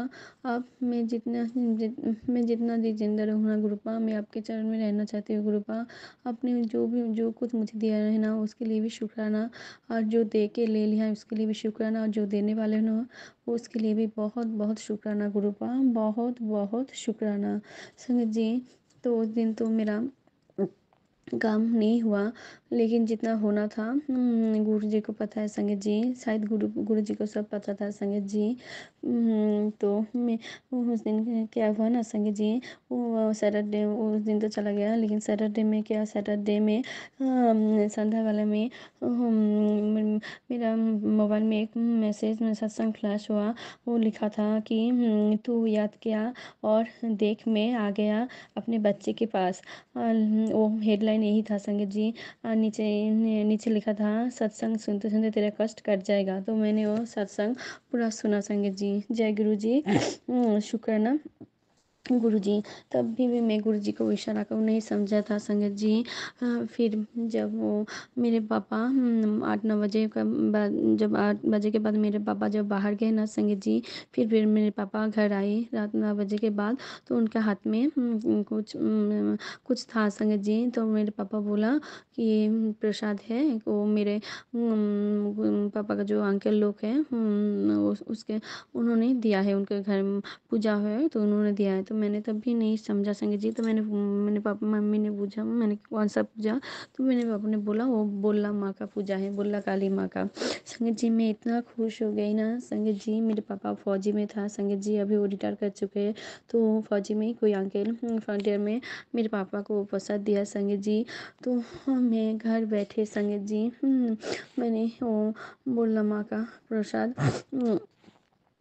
आप मैं जितना जी जिंदा रहूँ ना गुरुपा, मैं आपके चरण में रहना चाहती हूँ गुरुपा। आपने जो कुछ मुझे दिया है ना उसके लिए भी शुक्राना, और जो दे के ले लिया है उसके लिए भी शुक्राना, और जो देने वाले हैं ना उसके लिए भी बहुत बहुत शुक्राना गुरुपा, बहुत बहुत शुक्राना संगत जी। तो उस दिन तो मेरा काम नहीं हुआ, लेकिन जितना होना था गुरु जी को पता है संगत जी, शायद गुरु जी को सब पता था संगत जी। तो मैं उस दिन क्या हुआ ना संगत जी, वो सैटरडे उस दिन तो चला गया, लेकिन सैटरडे में संध्या वाला में मेरा मोबाइल में एक मैसेज में सत्संग फ्लैश हुआ। वो लिखा था कि तू याद किया और देख मैं आ गया अपने बच्चे के पास। वो हेडलाइन यही था संगत जी। नीचे लिखा था सत्संग सुनते सुनते तेरा कष्ट कट जाएगा। तो मैंने वो सत्संग पूरा सुना संगत जी। जय गुरु जी, शुक्राना गुरुजी। तब भी मैं गुरुजी को इशारा को नहीं समझा था संगत जी। फिर जब वो मेरे पापा 8-9 बजे का बाद, जब 8 बजे के बाद मेरे पापा जब बाहर गए ना संगत जी, फिर मेरे पापा घर आए रात 9 बजे के बाद, तो उनके हाथ में कुछ था संगत जी। तो मेरे पापा बोला कि ये प्रसाद है। वो मेरे पापा का जो अंकल लोग हैं उसके उन्होंने दिया है, उनके घर में पूजा है तो उन्होंने दिया है। तो मैंने तब भी नहीं समझा संगत जी। तो मैंने पापा मम्मी ने पूछा, मैंने कौन सा पूजा, तो मैंने पापा ने बोला वो बोला माँ का पूजा है, बोला काली माँ का। संगत जी मैं इतना खुश हो गई ना संगत जी। मेरे पापा फौजी में था संगत जी, अभी वो रिटायर कर चुके हैं। तो फौजी में कोई अंकल फ्रंटियर में मेरे पापा को वो प्रसाद दिया संगत जी। तो मैं घर बैठे संगत जी मैंने वो बोला माँ का प्रसाद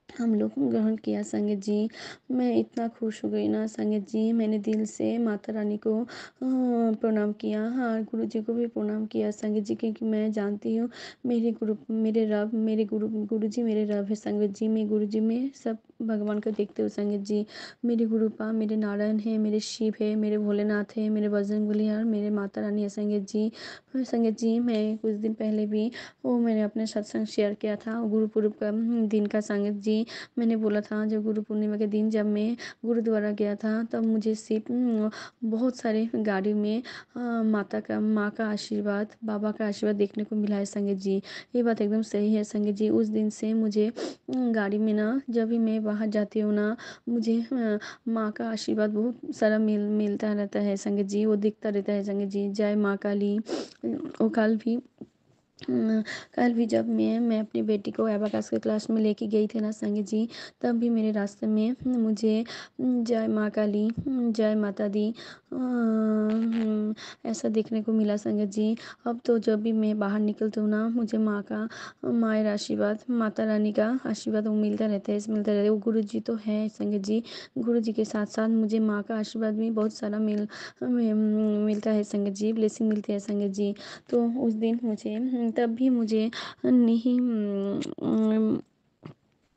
हम लोग ग्रहण किया संगत जी। मैं इतना खुश हो गई ना संगत जी, मैंने दिल से माता रानी को प्रणाम किया, हाँ गुरु जी को भी प्रणाम किया संगत जी, क्योंकि मैं जानती हूँ मेरे रब, मेरे गुरु जी मेरे रब है संगत जी। मैं गुरु जी में सब भगवान को देखते हो संगत जी। मेरे गुरुपा मेरे नारायण है, मेरे शिव है, मेरे भोलेनाथ है, मेरे बजरंगबली है, मेरे माता रानी है संगत जी। संगत जी मैं कुछ दिन पहले भी वो मैंने अपने सत्संग शेयर किया था गुरु पूर्व का दिन का संगत जी। मैंने बोला था जब गुरु पूर्णिमा के दिन जब मैं गुरुद्वारा गया था, तब मुझे सिर्फ बहुत सारे गाड़ी में माँ का आशीर्वाद, बाबा का आशीर्वाद देखने को मिला है संगत जी। ये बात एकदम सही है संगत जी। उस दिन से मुझे गाड़ी में ना जब भी मैं बाहर जाती हूँ ना, मुझे माँ का आशीर्वाद बहुत सारा मिलता रहता है संगत जी, वो दिखता रहता है संगत जी। जय माँ काली। वो कल भी जब मैं अपनी बेटी को एबाकस के क्लास में लेके गई थी ना संगत जी, तब भी मेरे रास्ते में मुझे जय माँ काली, जय माता दी ऐसा देखने को मिला संगत जी। अब तो जब भी मैं बाहर निकलती हूँ ना, मुझे मायर आशीर्वाद, माता रानी का आशीर्वाद वो मिलता रहता है, मिलता रहता है। वो गुरु जी तो है संगत जी, गुरु जी के साथ साथ मुझे माँ का आशीर्वाद भी बहुत सारा मिलता है संगत जी, ब्लेसिंग मिलती है संगत जी। तो उस दिन मुझे तब भी मुझे नहीं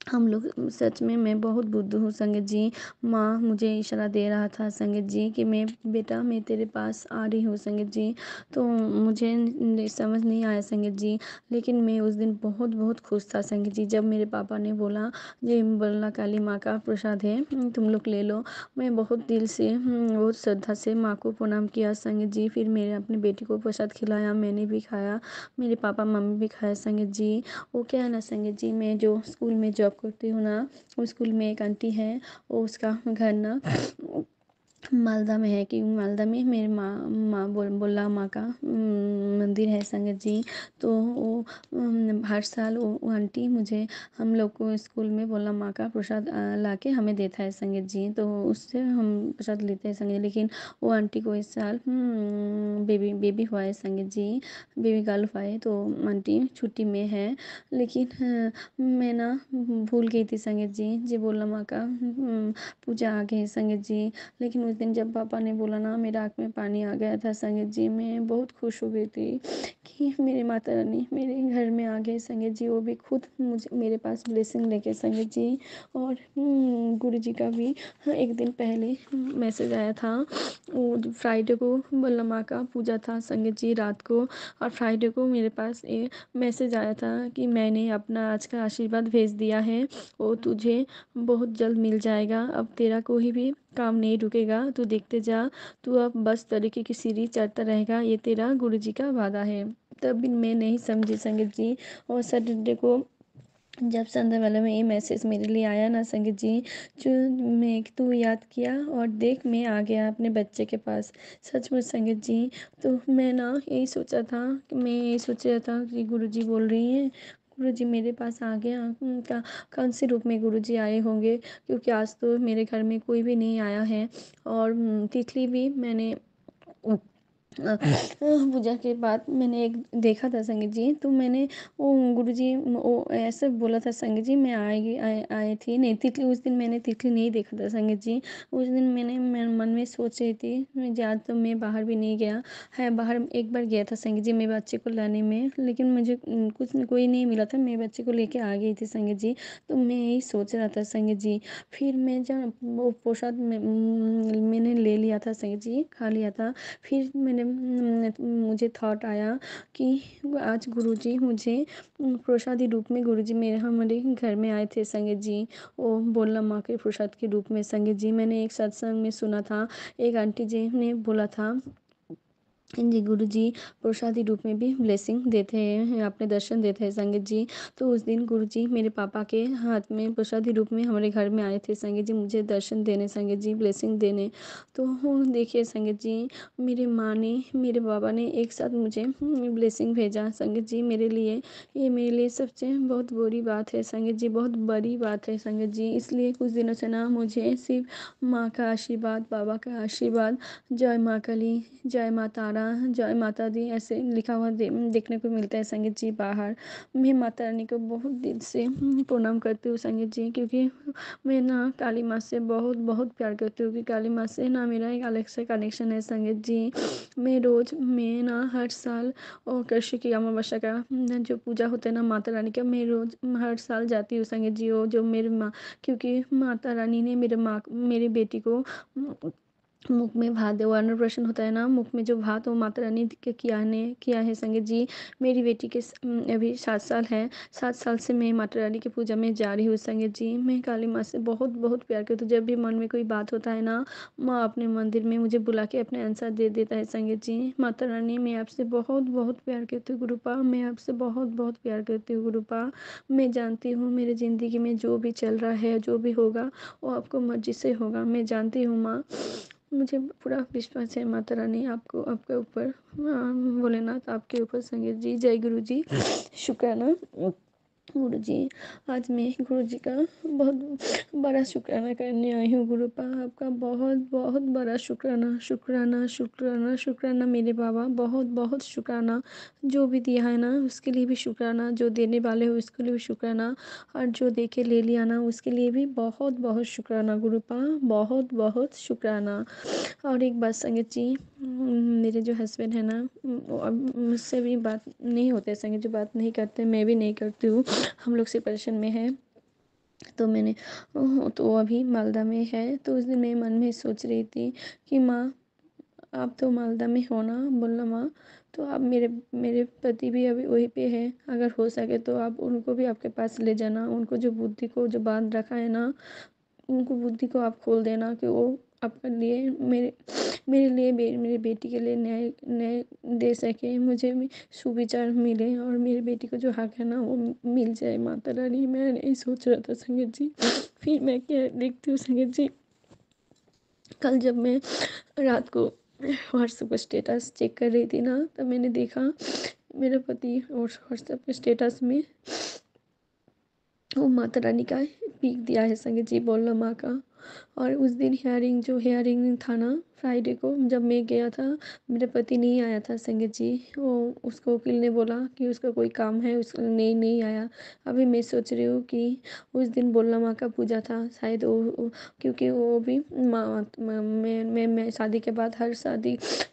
हम लोग सच में मैं बहुत बुद्ध हूँ संगत जी। माँ मुझे इशारा दे रहा था संगत जी कि बेटा मैं तेरे पास आ रही हूँ संगत जी। तो मुझे समझ नहीं आया संगत जी, लेकिन मैं उस दिन बहुत बहुत खुश था संगत जी। जब मेरे पापा ने बोला ये बल्ला काली माँ का प्रसाद है, तुम लोग ले लो, मैं बहुत दिल से बहुत श्रद्धा से माँ को प्रणाम किया संगत जी। फिर मेरे अपनी बेटी को प्रसाद खिलाया, मैंने भी खाया, मेरे पापा मम्मी भी खाया संगत जी। वो क्या है ना संगत जी, मैं जो स्कूल में जॉब करती हूँ ना, उस स्कूल में एक आंटी है, वो उसका घर ना मालदा में है, कि मालदा में मेरे बोला माँ का मंदिर है संगत जी। तो वो हर साल वो आंटी मुझे हम लोग को स्कूल में बोला माँ का प्रसाद ला के हमें देता है संगत जी। तो उससे हम प्रसाद लेते हैं संगत। लेकिन वो आंटी को इस साल बेबी बेबी हुआ है संगत जी, बेबी गर्ल हुआ है, तो आंटी छुट्टी में है। लेकिन मैं ना भूल गई थी संगत जी, जी बोला माँ का पूजा आ गई संगत जी। लेकिन उस दिन जब पापा ने बोला ना, मेरे आँख में पानी आ गया था संगत जी। मैं बहुत खुश हो गई थी कि मेरी माता रानी मेरे घर में आ गए संगत जी, वो भी खुद मुझे मेरे पास ब्लेसिंग लेके संगत जी। और गुरु जी का भी एक दिन पहले मैसेज आया था। वो फ्राइडे को बल्ला माँ का पूजा था संगत जी रात को, और फ्राइडे को मेरे पास एक मैसेज आया था कि मैंने अपना आज का आशीर्वाद भेज दिया है, वो तुझे बहुत जल्द मिल जाएगा। अब तेरा कोई भी काम नहीं रुकेगा, तू देखते जा, तू अब बस तरीके की सीढ़ी चढ़ता रहेगा, ये तेरा गुरु जी का वादा है। तब भी मैं नहीं समझी संगत जी। और सैटरडे को जब संध्या वाला में ये मैसेज मेरे लिए आया ना संगत जी, जो मैं तू याद किया और देख मैं आ गया अपने बच्चे के पास। सच में संगत जी, तो मैं ना यही सोचा था कि मैं यही सोच रहा था कि गुरु जी बोल रही हैं, गुरु जी मेरे पास आ गया। कौन से रूप में गुरु जी आए होंगे, क्योंकि आज तो मेरे घर में कोई भी नहीं आया है। और तिथि भी मैंने पूजा के बाद मैंने एक देखा था संगीत जी, तो मैंने वो गुरुजी वो ऐसे बोला था संगीत जी, मैं आई थी नहीं तितली, उस दिन मैंने तितली नहीं देखा था संगीत जी। उस दिन मैं मन में सोच रही थी, आज तो मैं बाहर भी नहीं गया है, बाहर एक बार गया था संगीत जी मेरे बच्चे को लाने में, लेकिन मुझे कोई नहीं मिला था, मेरे बच्चे को लेके आ गई थी संगीत जी। तो मैं यही सोच रहा था संगीत जी। फिर मैं जब वो प्रसाद मैंने ले लिया था संगीत जी, खा लिया था। फिर मुझे थॉट आया कि आज गुरुजी मुझे प्रसादी रूप में गुरुजी हमारे घर में आए थे संगीत जी, वो बोलना माँ के प्रसाद के रूप में संगीत जी। मैंने एक सत्संग में सुना था, एक आंटी जी ने बोला था जी गुरुजी प्रसादी रूप में भी ब्लेसिंग देते हैं, अपने दर्शन देते हैं संगीत जी। तो उस दिन गुरुजी मेरे पापा के हाथ में प्रसादी रूप में हमारे घर में आए थे संगीत जी, मुझे दर्शन देने संगीत जी, ब्लेसिंग देने। तो देखिए संगीत जी, मेरी माँ ने मेरे बाबा ने एक साथ मुझे ब्लेसिंग भेजा संगीत जी मेरे लिए। ये मेरे लिए सबसे बहुत बुरी बात है संगीत जी, बहुत बड़ी बात है संगीत जी। इसलिए कुछ दिनों से ना मुझे सिर्फ माँ का आशीर्वाद, बाबा का आशीर्वाद, जय माँ काली, जय माँ तारा, जय माता दी ऐसे लिखा हुआ देखने को मिलता है संगीत जी बाहर। मैं माता रानी को बहुत दिल से प्रणाम करती हूँ संगीत जी, क्योंकि मैं ना काली माँ से बहुत बहुत प्यार करती हूँ, क्योंकि काली माँ से ना मेरा एक अलग से कनेक्शन है संगीत जी। मैं ना हर साल और कृष्ण की अमावस्या का जो पूजा होता है ना माता रानी का, मैं रोज हर साल जाती हूँ संगीत जी। वो जो मेरी माँ, क्योंकि माता रानी ने मेरी बेटी को मुख में भात दे, अन्नप्राशन होता है ना, मुख में जो भात वो माता रानी के किया है संगीत जी। मेरी बेटी के अभी 7 साल है, 7 साल से मैं माता रानी की पूजा में जा रही हूँ संगीत जी। मैं काली माँ से बहुत बहुत प्यार करती हूँ। जब भी मन में कोई बात होता है ना, माँ अपने मंदिर में मुझे बुला के अपने आंसर दे देता है संगीत जी। माता रानी मैं आपसे बहुत बहुत प्यार करती हूँ गुरुपा, मैं आपसे बहुत बहुत प्यार करती हूँ गुरुपा। मैं जानती हूँ मेरी ज़िंदगी में जो भी चल रहा है, जो भी होगा वो आपको मर्जी से होगा, मैं जानती हूँ माँ। मुझे पूरा विश्वास है माता रानी आपको, आपके ऊपर, भोलेनाथ आपके ऊपर संगीत जी। जय गुरु जी। शुक्राना गुरु जी। आज मैं गुरु जी का बहुत बड़ा शुक्राना करने आई हूँ गुरुपा, आपका बहुत बहुत बड़ा शुक्राना, शुक्राना शुक्राना शुक्राना मेरे बाबा, बहुत बहुत शुक्राना। जो भी दिया है ना उसके लिए भी शुक्राना, जो देने वाले हो उसके लिए भी शुक्राना, और जो दे के ले लिया ना उसके लिए भी बहुत बहुत शुक्राना गुरुपा, बहुत बहुत शुक्राना। और एक बात संगीत जी, मेरे जो हस्बैंड है ना वो अब मुझसे भी बात नहीं होते संगीत जी, बात नहीं करते, मैं भी नहीं करती हूँ, हम लोग सेपरेशन में है। तो मैंने तो वो अभी मालदा में है। तो उस दिन मैं मन में सोच रही थी कि माँ आप तो मालदा में हो ना, बोलना माँ, तो आप मेरे मेरे पति भी अभी वहीं पे है, अगर हो सके तो आप उनको भी आपके पास ले जाना, उनको जो बुद्धि को जो बांध रखा है ना उनको बुद्धि को आप खोल देना, कि वो आपके लिए मेरे लिए मेरी बेटी के लिए न्याय न्याय दे सके, मुझे भी सुविचार मिले और मेरी बेटी को जो हक है ना वो मिल जाए माता रानी। मैं यही सोच रहा था संगीत जी। फिर मैं क्या देखती हूँ संगीत जी, कल जब मैं रात को व्हाट्सएप पर स्टेटस चेक कर रही थी ना, तब मैंने देखा मेरा पति और व्हाट्सएप पे स्टेटस में वो माता रानी का पिक दिया है संगीत जी, बोलना माँ का। और उस दिन हेयरिंग था ना फ्राइडे को, जब मैं गया था मेरा पति नहीं आया था संगीत जी, वो उसको वकील ने बोला कि उसका कोई काम है, उसका नहीं आया। अभी मैं सोच रही हूँ कि उस दिन बोलना माँ का पूजा था शायद क्योंकि वो भी मैं शादी के बाद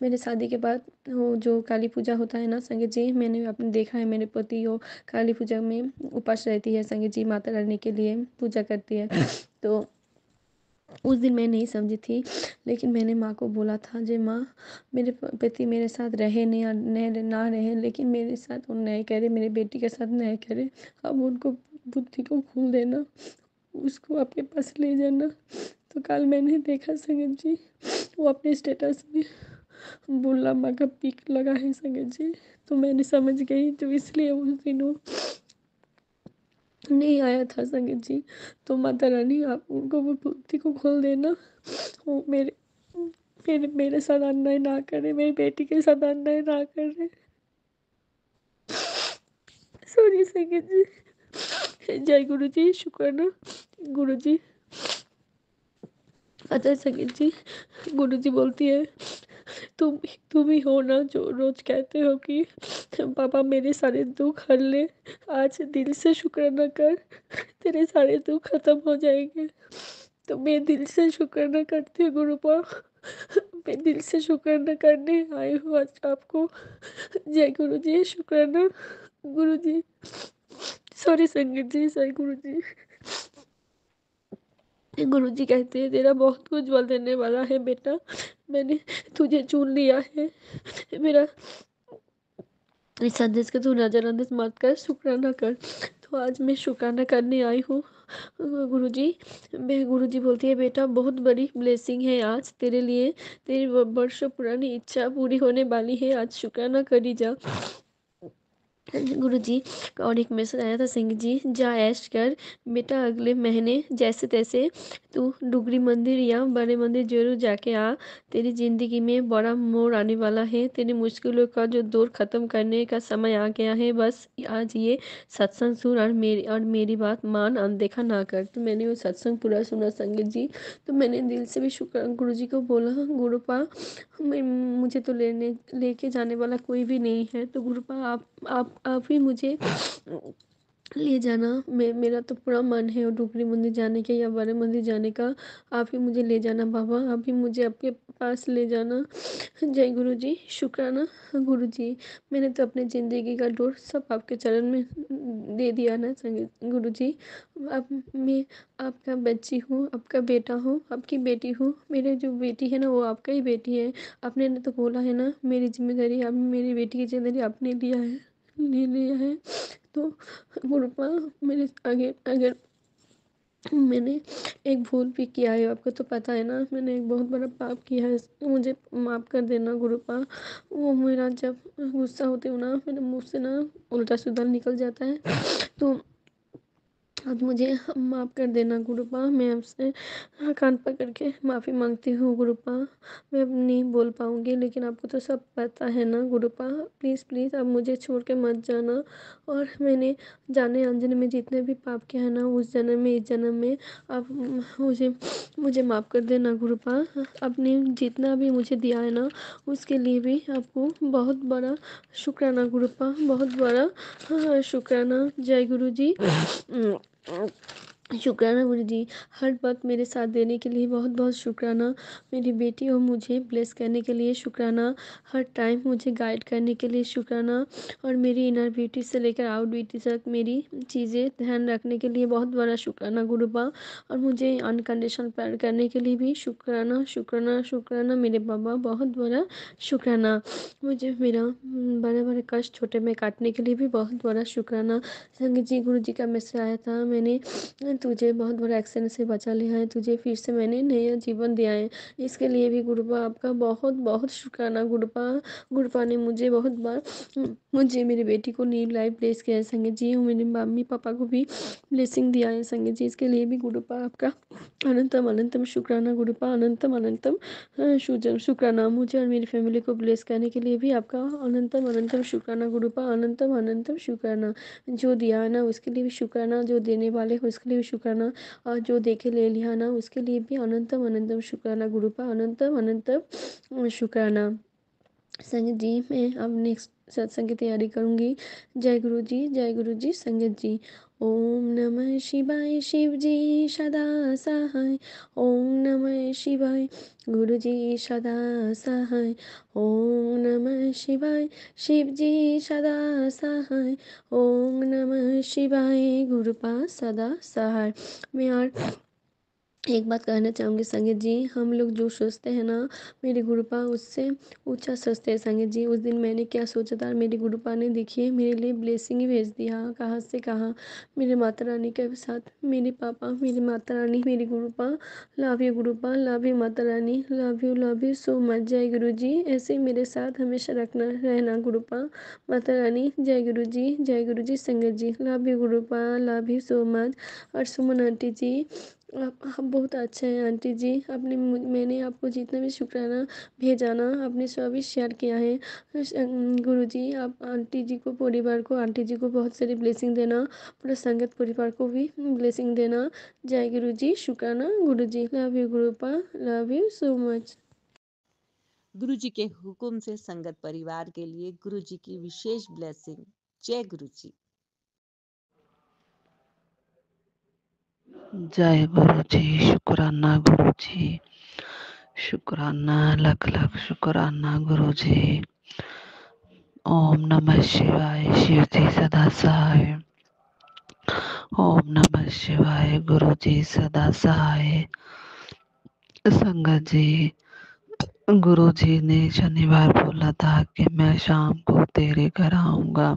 मेरे शादी के बाद वो जो काली पूजा होता है ना संगीत जी, मैंने अपने देखा है मेरे पति वो काली पूजा में उपास रहती है संगीत जी, माता रानी के लिए पूजा करती है। तो उस दिन मैं नहीं समझी थी, लेकिन मैंने माँ को बोला था जे माँ मेरे पति मेरे साथ रहे नहीं ना रहे, लेकिन मेरे साथ वो न्याय करे, मेरे बेटी के साथ न्याय करे, अब उनको बुद्धि को खोल देना, उसको आपके पास ले जाना। तो कल मैंने देखा संगीत जी वो अपने स्टेटस में बुल्ला माँ का पिक लगा है संगीत जी, तो मैंने समझ गई, तो इसलिए उस दिन वो नहीं आया था संगीत जी। तो माता रानी आप उनको वो बुद्धि को खोल देना, वो मेरे साथ अन्याय ना करे, मेरी बेटी के साथ अन्याय ना करे। सॉरी संगीत जी। जय गुरु जी। शुक्राना गुरु जी। अच्छा संगीत जी, गुरु जी बोलती है तुम ही हो ना जो रोज कहते हो कि पापा मेरे सारे दुख हर ले। आज दिल से शुक्राना कर, तेरे सारे दुख खत्म हो जाएंगे। तो मैं दिल से शुक्राना करती हूँ गुरुपा। मैं दिल से शुक्राना करने आई हूँ आज आपको। जय गुरु जी। शुक्राना गुरु जी। सॉरी संगीत जी, सॉरी गुरु जी। गुरु जी कहते हैं तेरा बहुत कुछ बल देने वाला है बेटा, मैंने तुझे चुन लिया है। मेरा इस संदेश का तू नजरअंदाज मत कर, शुक्राना कर। तो आज मैं शुक्राना करने आई हूँ गुरु जी। मैं गुरु जी बोलती है बेटा बहुत बड़ी ब्लेसिंग है आज तेरे लिए, तेरी वर्षों पुरानी इच्छा पूरी होने वाली है, आज शुक्राना करी जा। गुरुजी का और एक मैसेज आया था, सिंह जी जा ऐश कर बेटा, अगले महीने जैसे तैसे तू डुगरी मंदिर या बड़े मंदिर जरूर जाके आ। तेरी ज़िंदगी में बड़ा मोड़ आने वाला है, तेरी मुश्किलों का जो दौर ख़त्म करने का समय आ गया है। बस आज ये सत्संग सुन और मेरी बात मान, अनदेखा ना कर। तो मैंने वो सत्संग पूरा सुना संगीत जी। तो मैंने दिल से भी शुक्र गुरु जी को बोला, गुरुपा मुझे तो लेके जाने वाला कोई भी नहीं है, तो गुरुपा आप ही मुझे ले जाना। मेरा तो पूरा मन है और डुगरी मंदिर जाने का या बड़े मंदिर जाने का। आप ही मुझे ले जाना बाबा, आप ही मुझे आपके पास ले जाना। जय गुरु जी। शुक्राना गुरु जी। मैंने तो अपनी ज़िंदगी का डोर सब आपके चरण में दे दिया ना संगीत गुरु जी। अब मैं आपका बच्ची हूँ, आपका बेटा हूँ, आपकी बेटी हूँ। मेरे जो बेटी है ना वो आपका ही बेटी है। आपने तो बोला है ना मेरी जिम्मेदारी, आप मेरी बेटी की जिम्मेदारी आपने लिया है, ले लिया है। तो गुरुपा मेरे आगे अगर मैंने एक भूल भी किया है, आपको तो पता है ना, मैंने एक बहुत बड़ा पाप किया है, मुझे माफ़ कर देना गुरुपा। वो मेरा जब गुस्सा होती हूँ ना, मेरे मुँह से ना उल्टा सीधा निकल जाता है, तो अब मुझे माफ़ कर देना गुरुपा। मैं आपसे कान पकड़ के माफ़ी मांगती हूँ गुरुपा। मैं अब नहीं बोल पाऊँगी, लेकिन आपको तो सब पता है ना गुरुपा। प्लीज़ प्लीज़ आप मुझे छोड़ के मत जाना। और मैंने जाने अनजाने में जितने भी पाप किया है ना, उस जन्म में इस जन्म में, आप मुझे माफ़ कर देना गुरुपा। आपने जितना भी मुझे दिया है ना, उसके लिए भी आपको बहुत बड़ा शुक्राना गुरुपा, बहुत बड़ा शुक्राना। जय गुरु जी। शुक्राना गुरु जी। हर वक्त मेरे साथ देने के लिए बहुत बहुत शुक्राना। मेरी बेटी और मुझे ब्लेस करने के लिए शुक्राना। हर टाइम मुझे गाइड करने के लिए शुक्राना। और मेरी इनर ब्यूटी से लेकर आउट ब्यूटी तक मेरी चीज़ें ध्यान रखने के लिए बहुत बड़ा शुक्राना गुरुबा। और मुझे अनकंडीशनल प्यार करने के लिए भी शुक्राना शुक्राना शुक्राना मेरे बाबा, बहुत बड़ा शुक्राना। मुझे मेरा बड़े बड़े कष्ट छोटे में काटने के लिए भी बहुत बड़ा शुक्राना। संगीत जी गुरु जी का मैसेज आया था, मैंने तुझे बहुत बड़ा एक्सीडेंट से बचा लिया है, तुझे फिर से मैंने नया जीवन दिया है। इसके लिए भी गुरुपा आपका बहुत बहुत शुक्राना गुरुपा। गुरुपा ने मुझे बहुत बार मुझे मेरी बेटी को न्यू लाइफ ब्लेस किया है संगीत जी, और मेरे मम्मी पापा को भी ब्लेसिंग दिया है संगीत जी। इसके लिए भी गुरुपा आपका अनंतम अनंतम शुक्राना गुरुपा, अनंतम अनंतम शुक्राना। मुझे और मेरी फैमिली को ब्लेस करने के लिए भी आपका अनंतम अनंतम शुक्राना गुरुपा, अनंतम अनंतम शुक्राना। जो दिया है ना उसके लिए भी शुक्राना, जो देने वाले हो उसके लिए भी शुक्राना, और जो देके ले लिया ना उसके लिए भी अनंतम अनंतम शुक्राना गुरुपा, अनंतम अनंतम शुक्राना। संगीत जी मैं अब नेक्स्ट सत्संग की तैयारी करूँगी। जय गुरु जी, जय गुरु जी। संगीत जी। ओम नमः शिवाय शिव जी सदा सहाय, ओम नमः शिवाय गुरु जी सदा सहाय, ओम नमः शिवाय शिव जी सदा सहाय, ओम नमः शिवाय गुरुपा सदा सहाय। मैं और एक बात कहना चाहूँगी संगीत जी, हम लोग जो सोचते हैं ना मेरे गुरुपा उससे ऊंचा सोचते हैं संगीत जी। उस दिन मैंने क्या सोचा था, मेरी गुरुपा ने देखिए मेरे लिए ब्लेसिंग ही भेज दिया, कहाँ से कहाँ। मेरे माता रानी के साथ मेरे पापा, मेरी माता रानी, मेरी Gurupa. Love you Gurupa, love you Mata Rani, love you so much. जय गुरु जी। ऐसे ही मेरे साथ हमेशा रखना रहना गुरुपा, माता रानी। जय गुरु जी, जय Guru ji. Sangeet ji love you Gurupa, love you so much. और सुमन आंटी जी आप बहुत अच्छे हैं आंटी जी। आपने मैंने आपको जितना भी शुक्राना भेजा ना, आपने सभी शेयर किया है। गुरु जी आप आंटी जी को, परिवार को, आंटी जी को बहुत सारी ब्लेसिंग देना, पूरा संगत परिवार को भी ब्लेसिंग देना। जय गुरु जी। शुक्राना Guru ji. Love you Gurupa, love you so much. Guru ji के हुक्म से संगत परिवार के लिए गुरु जी की विशेष ब्लेसिंग। जय गुरु जी। जय गुरु जी। शुक्राना गुरु जी, शुक्राना, लख लख शुक्राना गुरु जी। ओम नमः शिवाय। शिव जी सदा सहाय। ओम नमः शिवाय। गुरु जी सदा सहाय। संगत जी, गुरु जी ने शनिवार बोला था कि मैं शाम को तेरे घर आऊंगा।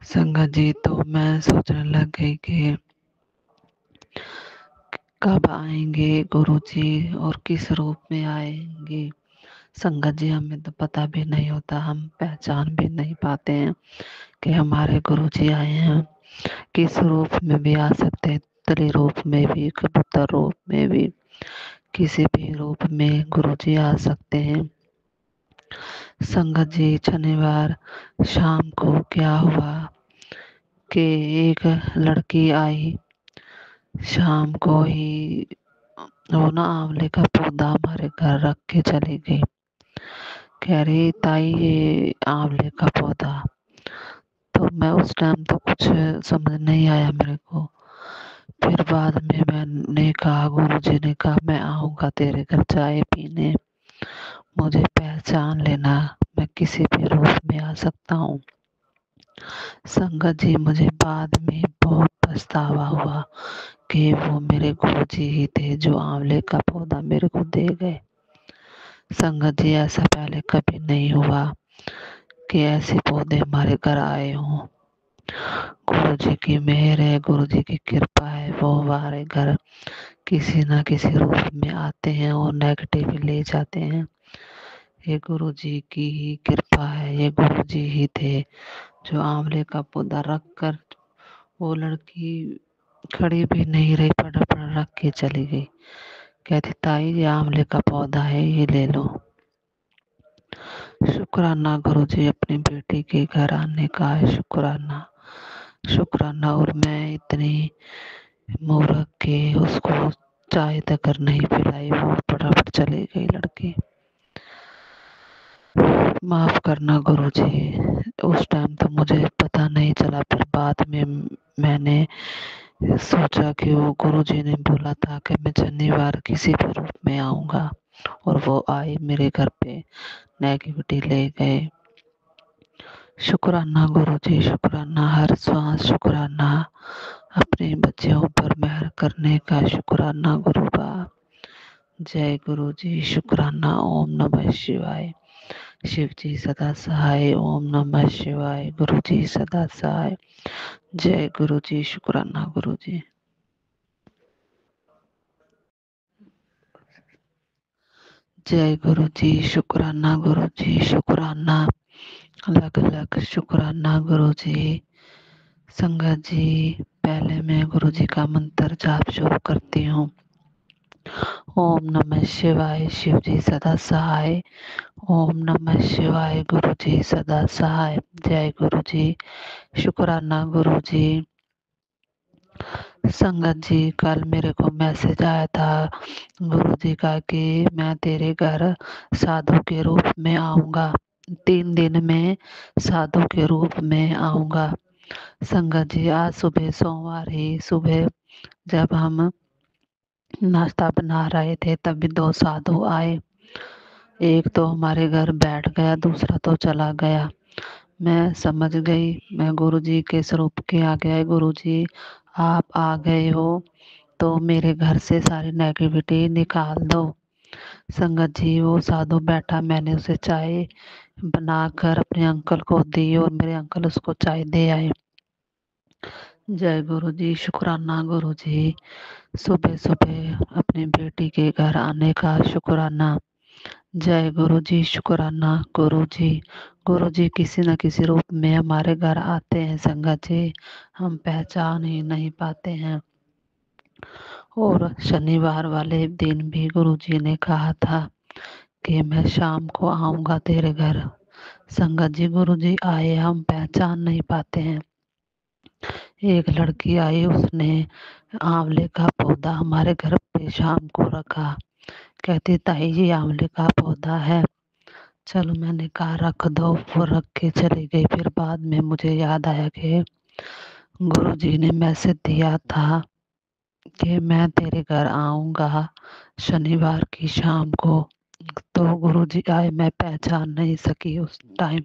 संगत जी, तो मैं सोचने लग गई कि कब आएंगे गुरु जी और किस रूप में आएंगे। संगत जी, हमें तो पता भी नहीं होता, हम पहचान भी नहीं पाते हैं कि हमारे गुरु जी आए हैं। किस रूप में भी आ सकते हैं, तितली रूप में भी, कबूतर रूप में भी, किसी भी रूप में गुरु जी आ सकते हैं। संगत जी, शनिवार शाम को क्या हुआ कि एक लड़की आई शाम को ही, वो ना आंवले का पौधा हमारे घर रख के चली गई। कह रही ताई ये आंवले का पौधा। तो मैं उस टाइम तो कुछ समझ नहीं आया मेरे को। फिर बाद में मैंने कहा, गुरु जी ने कहा मैं आऊँगा तेरे घर चाय पीने, मुझे पहचान लेना, मैं किसी भी रूप में आ सकता हूँ। संगत जी, मुझे बाद में बहुत पछतावा हुआ कि वो मेरे गुरु जी ही थे जो आंवले का पौधा मेरे को दे गए। संगत जी, ऐसा पहले कभी नहीं हुआ कि ऐसे पौधे हमारे घर आए हों। गुरु जी की मेहर है, गुरु जी की कृपा है, वो हमारे घर किसी ना किसी रूप में आते हैं और नेगेटिव ले जाते हैं। ये गुरु जी की ही कृपा है। ये गुरु जी ही थे जो आंवले का पौधा रख कर, वो लड़की खड़ी भी नहीं रही, फटाफट रख के चली गई। कहती ताई ये आंवले का पौधा है, ये ले लो। शुक्राना गुरु जी, अपनी बेटी के घर आने का है शुक्राना, शुक्राना। और मैं इतनी मूर्ख के उसको चाय तक नहीं पिलाई, वो फटाफट चली गई लड़की। माफ करना गुरु जी, उस टाइम तो मुझे पता नहीं चला। फिर बाद में मैंने सोचा कि वो गुरु जी ने बोला था कि मैं शनिवार किसी भी रूप में आऊंगा, और वो आई मेरे घर पे, नेगेटिविटी ले गए। शुक्राना गुरु जी, शुक्राना। हर सांस शुक्राना, अपने बच्चों पर मेहर करने का शुक्राना गुरु बा। जय गुरु जी, शुक्राना। ओम नमः शिवाय। शिव जी सदा सहाय। ओम नमः शिवाय। गुरु जी सदा सहाय। जय गुरु जी, शुक्राना गुरु जी। जय गुरु जी, शुक्राना गुरु जी, शुक्राना, अलग अलग शुक्राना गुरु जी। संगत जी, पहले मैं गुरु जी का मंत्र जाप शुरू करती हूँ। ओम नमः शिवाय। शिव जी सदा सहाय। ओम नमः शिवाय। गुरु जी सदा सहाय। जय गुरु जी, शुक्राना गुरु जी। संगत जी, कल मेरे को मैसेज आया था गुरु जी का कि मैं तेरे घर साधु के रूप में आऊँगा, 3 दिन में साधु के रूप में आऊँगा। संगत जी, आज सुबह सोमवार ही सुबह जब हम नाश्ता बना रहे थे तभी 2 साधु आए। एक तो हमारे घर बैठ गया, दूसरा तो चला गया। मैं समझ गई मैं गुरु जी के स्वरूप के आ गया। गुरु जी आप आ गए हो तो मेरे घर से सारी नेगेटिविटी निकाल दो। संगत जी, वो साधु बैठा, मैंने उसे चाय बनाकर अपने अंकल को दी और मेरे अंकल उसको चाय दे आए। जय गुरु जी, शुक्राना गुरु जी। सुबह सुबह अपनी बेटी के घर आने का शुक्राना। जय गुरु जी, शुक्राना गुरु जी। गुरु जी किसी न किसी रूप में हमारे घर आते हैं संगत जी, हम पहचान ही नहीं पाते हैं। और शनिवार वाले दिन भी गुरु जी ने कहा था कि मैं शाम को आऊँगा तेरे घर। संगत जी, गुरु जी आए, हम पहचान नहीं पाते हैं। एक लड़की आई, उसने आंवले का पौधा हमारे घर पे शाम को रखा। कहती ताई जी आंवले का पौधा है, चलो मैंने कहा रख दो। वो रख के चली गई। फिर बाद में मुझे याद आया कि गुरुजी ने मैसेज दिया था कि मैं तेरे घर आऊँगा शनिवार की शाम को। तो गुरुजी आए, मैं पहचान नहीं सकी उस टाइम।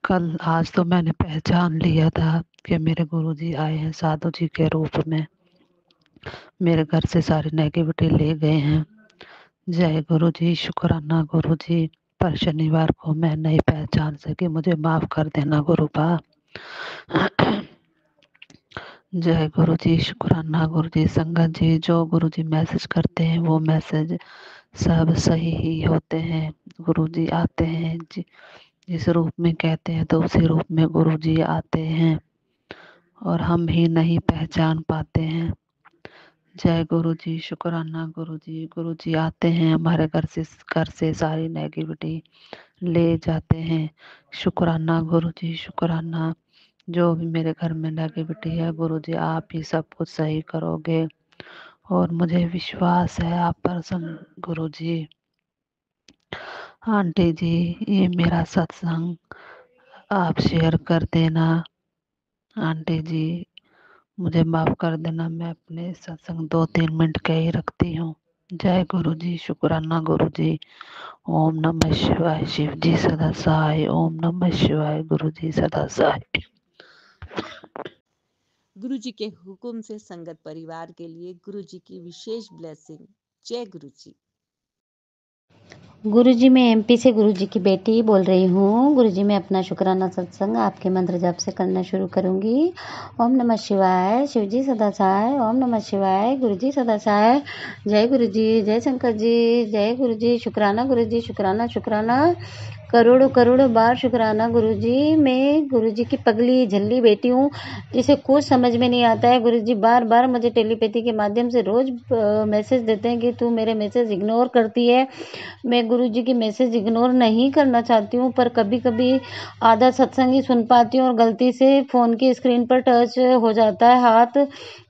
कल आज तो मैंने पहचान लिया था कि मेरे गुरुजी आए हैं साधु जी के रूप में, मेरे घर से सारी नेगेटिविटी ले गए हैं। जय गुरुजी, शुक्राना गुरुजी। पर शनिवार को मैं नहीं पहचान सकी, मुझे माफ कर देना गुरुबा। जय गुरुजी, शुक्राना गुरुजी। संगत जी, जो गुरुजी मैसेज करते हैं वो मैसेज सब सही ही होते हैं। गुरुजी आते हैं जिस रूप में कहते हैं तो उसी रूप में गुरुजी आते हैं और हम ही नहीं पहचान पाते हैं। जय गुरुजी, शुक्राना गुरुजी। गुरुजी आते हैं हमारे घर से सारी नेगेटिविटी ले जाते हैं। शुक्राना गुरुजी, शुक्राना। जो भी मेरे घर में नेगेटिविटी है गुरुजी आप ही सब कुछ सही करोगे और मुझे विश्वास है आप पर गुरुजी। आंटी जी, ये मेरा सत्संग आप शेयर कर देना। आंटी जी, मुझे माफ कर देना, मैं अपने सत्संग 2-3 मिनट के ही रखती हूँ। जय गुरुजी, शुक्राना गुरुजी। ओम नमः शिवाय। शिव जी सदा सहाय। ओम नमः शिवाय। गुरुजी सदा सहाय। गुरु जी के हुक्म से संगत परिवार के लिए गुरु जी की विशेष ब्लेसिंग। जय गुरु जी। गुरुजी, मैं एमपी से गुरुजी की बेटी बोल रही हूँ। गुरुजी, मैं अपना शुक्राना सत्संग आपके मंत्र जाप से करना शुरू करूँगी। ओम नमः शिवाय। शिवजी सदा सहाय। ओम नमः शिवाय। गुरुजी सदा सहाय। जय गुरुजी, जय शंकर जी, जय गुरुजी। शुक्राना गुरुजी, शुक्राना शुक्राना, करोड़ों करोड़ों बार शुक्राना गुरुजी। मैं गुरुजी की पगली झल्ली बेटी हूँ जिसे कुछ समझ में नहीं आता है। गुरुजी बार बार मुझे टेलीपैथी के माध्यम से रोज मैसेज देते हैं कि तू मेरे मैसेज इग्नोर करती है। मैं गुरुजी की मैसेज इग्नोर नहीं करना चाहती हूँ, पर कभी कभी आधा सत्संग ही सुन पाती हूँ और गलती से फ़ोन की स्क्रीन पर टच हो जाता है हाथ,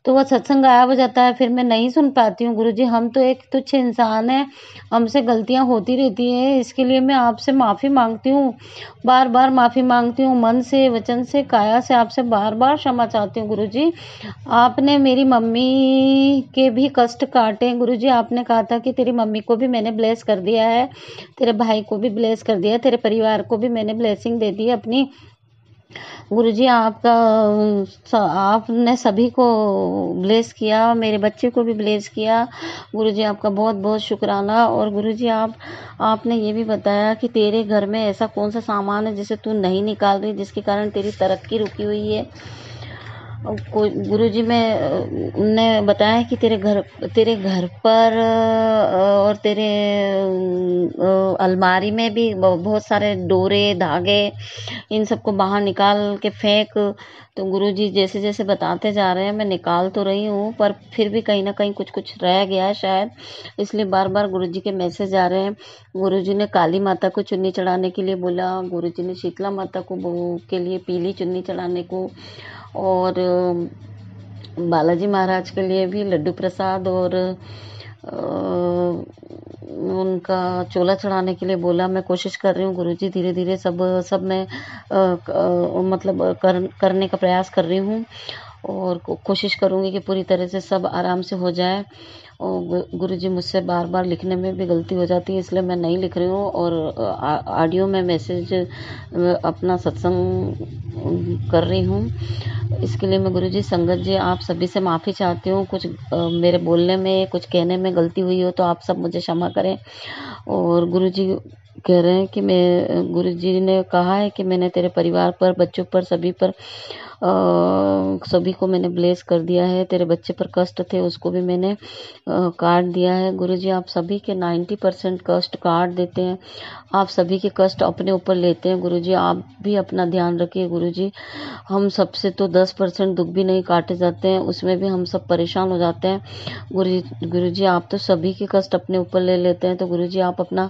तो वह सत्संग गायब हो जाता है, फिर मैं नहीं सुन पाती हूँ। गुरुजी, हम तो एक तुच्छ इंसान हैं, हमसे गलतियाँ होती रहती हैं, इसके लिए मैं आपसे माफ़ी मांगती हूँ, बार बार माफ़ी मांगती हूँ, मन से, वचन से, काया से आपसे बार बार क्षमा चाहती हूँ। गुरुजी, आपने मेरी मम्मी के भी कष्ट काटे। गुरुजी, आपने कहा था कि तेरी मम्मी को भी मैंने ब्लेस कर दिया है, तेरे भाई को भी ब्लेस कर दिया है, तेरे परिवार को भी मैंने ब्लेसिंग दे दी है अपनी। गुरुजी, आपने सभी को ब्लेस किया, मेरे बच्चे को भी ब्लेस किया। गुरुजी, आपका बहुत बहुत शुक्राना। और गुरुजी, आपने ये भी बताया कि तेरे घर में ऐसा कौन सा सामान है जिसे तू नहीं निकाल रही, जिसके कारण तेरी तरक्की रुकी हुई है। गुरुजी, ने बताया कि तेरे घर पर और तेरे अलमारी में भी बहुत सारे डोरे, धागे, इन सबको बाहर निकाल के फेंक। तो गुरुजी जैसे जैसे बताते जा रहे हैं मैं निकाल तो रही हूँ, पर फिर भी कहीं ना कहीं कुछ कुछ रह गया है शायद, इसलिए बार बार गुरुजी के मैसेज आ रहे हैं। गुरुजी ने काली माता को चुन्नी चढ़ाने के लिए बोला, गुरुजी ने शीतला माता को के लिए पीली चुन्नी चढ़ाने को, और बालाजी महाराज के लिए भी लड्डू प्रसाद और उनका चोला चढ़ाने के लिए बोला। मैं कोशिश कर रही हूँ गुरुजी, धीरे धीरे सब मैं करने का प्रयास कर रही हूँ और कोशिश करूँगी कि पूरी तरह से सब आराम से हो जाए। और गुरुजी, मुझसे बार बार लिखने में भी गलती हो जाती है, इसलिए मैं नहीं लिख रही हूँ और ऑडियो में मैसेज अपना सत्संग कर रही हूँ। इसके लिए मैं गुरुजी, संगत जी, आप सभी से माफ़ी चाहती हूँ। कुछ मेरे बोलने में, कुछ कहने में गलती हुई हो तो आप सब मुझे क्षमा करें। और गुरुजी कह रहे हैं कि गुरुजी ने कहा है कि मैंने तेरे परिवार पर, बच्चों पर, सभी को मैंने ब्लेस कर दिया है। तेरे बच्चे पर कष्ट थे उसको भी मैंने काट दिया है। गुरुजी, आप सभी के 90% कष्ट काट देते हैं, आप सभी के कष्ट अपने ऊपर लेते हैं। गुरुजी, आप भी अपना ध्यान रखिए। गुरुजी, हम सबसे तो 10% दुख भी नहीं काटे जाते हैं, उसमें भी हम सब परेशान हो जाते हैं। गुरुजी, आप तो सभी के कष्ट अपने ऊपर ले लेते हैं, तो गुरुजी आप अपना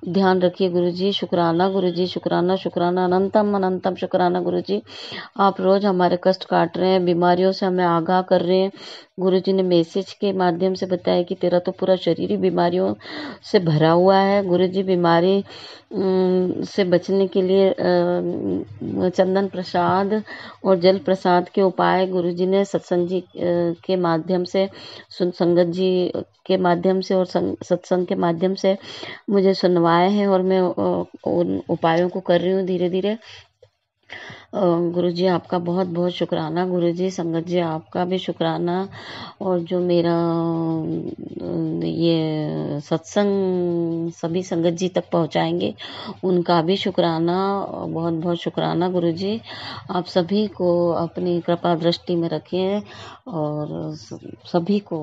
ध्यान रखिए। रखिए गुरुजी। शुक्राना गुरुजी, शुक्राना शुक्राना, अनंतम अनंतम शुक्राना गुरुजी। आप रोज हमारे कष्ट काट रहे हैं, बीमारियों से हमें आगाह कर रहे हैं। गुरुजी ने मैसेज के माध्यम से बताया कि तेरा तो पूरा शरीर ही बीमारियों से भरा हुआ है। गुरुजी बीमारी से बचने के लिए चंदन प्रसाद और जल प्रसाद के उपाय गुरुजी ने सत्संग जी के माध्यम से, संगत जी के माध्यम से और सत्संग के माध्यम से मुझे सुनवाए हैं और मैं उन उपायों को कर रही हूँ धीरे धीरे। गुरुजी आपका बहुत बहुत शुक्राना। गुरुजी संगत जी आपका भी शुक्राना। और जो मेरा ये सत्संग सभी संगत जी तक पहुंचाएंगे उनका भी शुक्राना, बहुत बहुत शुक्राना गुरुजी। आप सभी को अपनी कृपा दृष्टि में रखें और सभी को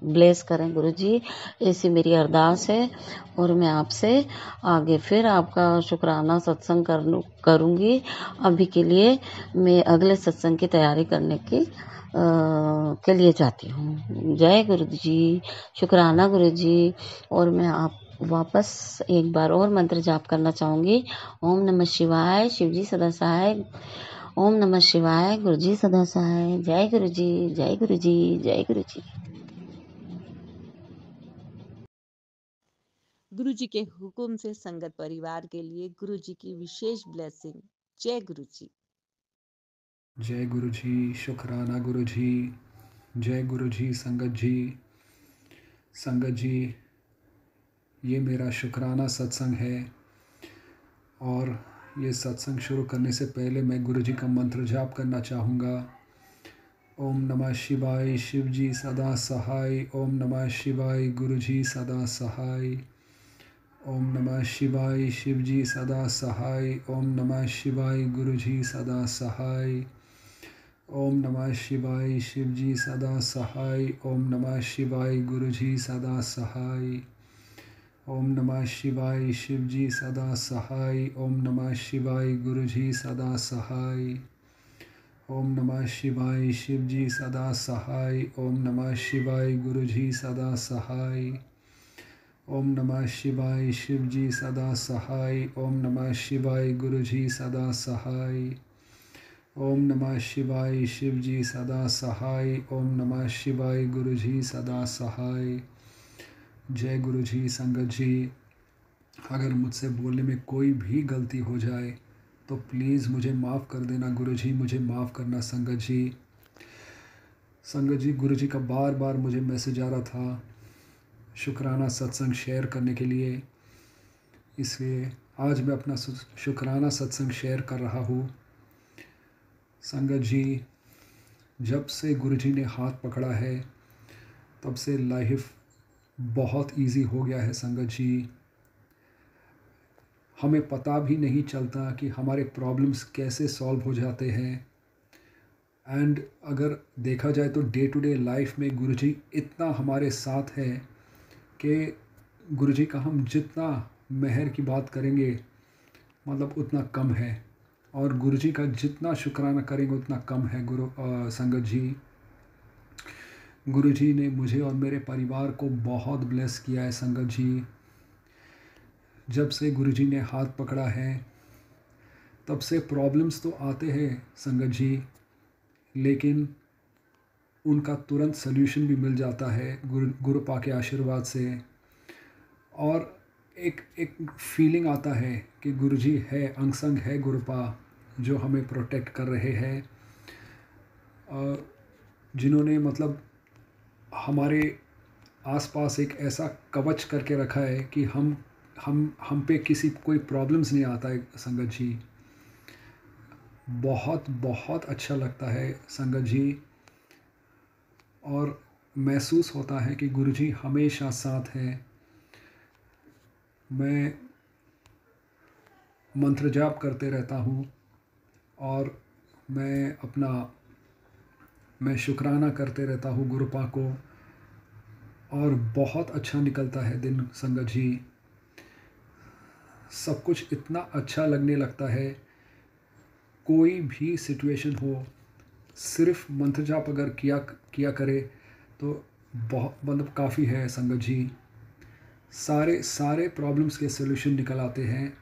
ब्लेस करें गुरुजी, ऐसी मेरी अरदास है। और मैं आपसे आगे फिर आपका शुक्राना सत्संग करूँगी। अभी के लिए मैं अगले सत्संग की तैयारी करने के लिए जाती हूँ। जय गुरु जी, शुक्राना गुरु जी। और मैं आप वापस एक बार और मंत्र जाप करना चाहूँगी। ओम नमः शिवाय, शिव जी सदा सहाय। ओम नमः शिवाय, गुरु जी सदा सहाय। जय गुरु जी, जय गुरु जी, जय गुरु जी। गुरु जी के हुक्म से संगत परिवार के लिए गुरु जी की विशेष ब्लेसिंग। जय गुरु जी। जय गुरु जी, शुक्राना गुरु जी। जय गुरु जी। संगत जी, ये मेरा शुक्राना सत्संग है और ये सत्संग शुरू करने से पहले मैं गुरु जी का मंत्र जाप करना चाहूँगा। ओम नमः शिवाय, शिव जी सदा सहाय। ओम नमः शिवाय, गुरु जी सदा सहाय। ओम नमः शिवाय, शिव जी सदा सहाय। ओम नमः शिवाय, गुरु जी सदा सहाय। ओम नमः शिवाय, शिव जी सदा सहाय। ओम नमः शिवाय, गुरु जी सदा सहाय। ओम नमः शिवाय, शिव जी सदा सहाय। ओम नमः शिवाय, गुरु जी सदा सहाय। ओम नमः शिवाय, शिव जी सदा सहाय। ओम नमः शिवाय, गुरु जी सदा सहाय। ओम नमः शिवाय, शिव जी सदा सहाय। ओम नमः शिवाय, गुरु जी सदा सहाय। ओम नमः शिवाय, शिव जी सदा सहाय। ओम नमः शिवाय, गुरु जी सदा सहाय। जय गुरु जी। संगत जी, अगर मुझसे बोलने में कोई भी गलती हो जाए तो प्लीज़ मुझे माफ़ कर देना गुरु जी, मुझे माफ़ करना संगत जी। संगत जी, गुरु जी का बार बार मुझे मैसेज आ रहा था शुक्राना सत्संग शेयर करने के लिए, इसलिए आज मैं अपना शुक्राना सत्संग शेयर कर रहा हूँ। संगत जी, जब से गुरु जी ने हाथ पकड़ा है तब से लाइफ बहुत इजी हो गया है संगत जी। हमें पता भी नहीं चलता कि हमारे प्रॉब्लम्स कैसे सॉल्व हो जाते हैं। एंड अगर देखा जाए तो डे टू डे लाइफ में गुरु जी इतना हमारे साथ है कि गुरु जी का हम जितना मेहर की बात करेंगे मतलब उतना कम है, और गुरु जी का जितना शुक्राना करेंगे उतना कम है। संगत जी, गुरु जी ने मुझे और मेरे परिवार को बहुत ब्लेस किया है संगत जी। जब से गुरु जी ने हाथ पकड़ा है तब से प्रॉब्लम्स तो आते हैं संगत जी, लेकिन उनका तुरंत सल्यूशन भी मिल जाता है गुरुपा के आशीर्वाद से। और एक फीलिंग आता है कि गुरु जी है, अंग संग है गुरुपा जो हमें प्रोटेक्ट कर रहे हैं, जिन्होंने मतलब हमारे आसपास एक ऐसा कवच करके रखा है कि हम पे कोई प्रॉब्लम्स नहीं आता है संगत जी। बहुत बहुत अच्छा लगता है संगत जी, और महसूस होता है कि गुरु जी हमेशा साथ हैं। मैं मंत्र जाप करते रहता हूँ और मैं शुक्राना करते रहता हूँ गुरुपा को, और बहुत अच्छा निकलता है दिन संगत जी। सब कुछ इतना अच्छा लगने लगता है, कोई भी सिचुएशन हो, सिर्फ मंत्र जाप अगर किया करे तो बहुत मतलब काफ़ी है संगत जी। सारे सारे प्रॉब्लम्स के सॉल्यूशन निकल आते हैं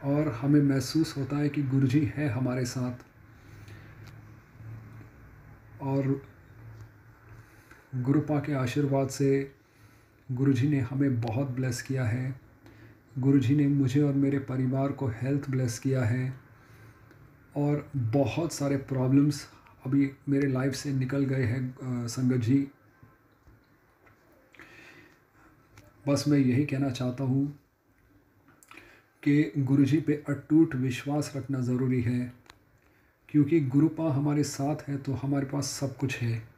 और हमें महसूस होता है कि गुरुजी है हमारे साथ। और गुरुपा के आशीर्वाद से गुरुजी ने हमें बहुत ब्लेस किया है। गुरुजी ने मुझे और मेरे परिवार को हेल्थ ब्लेस किया है और बहुत सारे प्रॉब्लम्स अभी मेरे लाइफ से निकल गए हैं संगत जी। बस मैं यही कहना चाहता हूँ कि गुरुजी पे अटूट विश्वास रखना ज़रूरी है, क्योंकि गुरुपा हमारे साथ है तो हमारे पास सब कुछ है।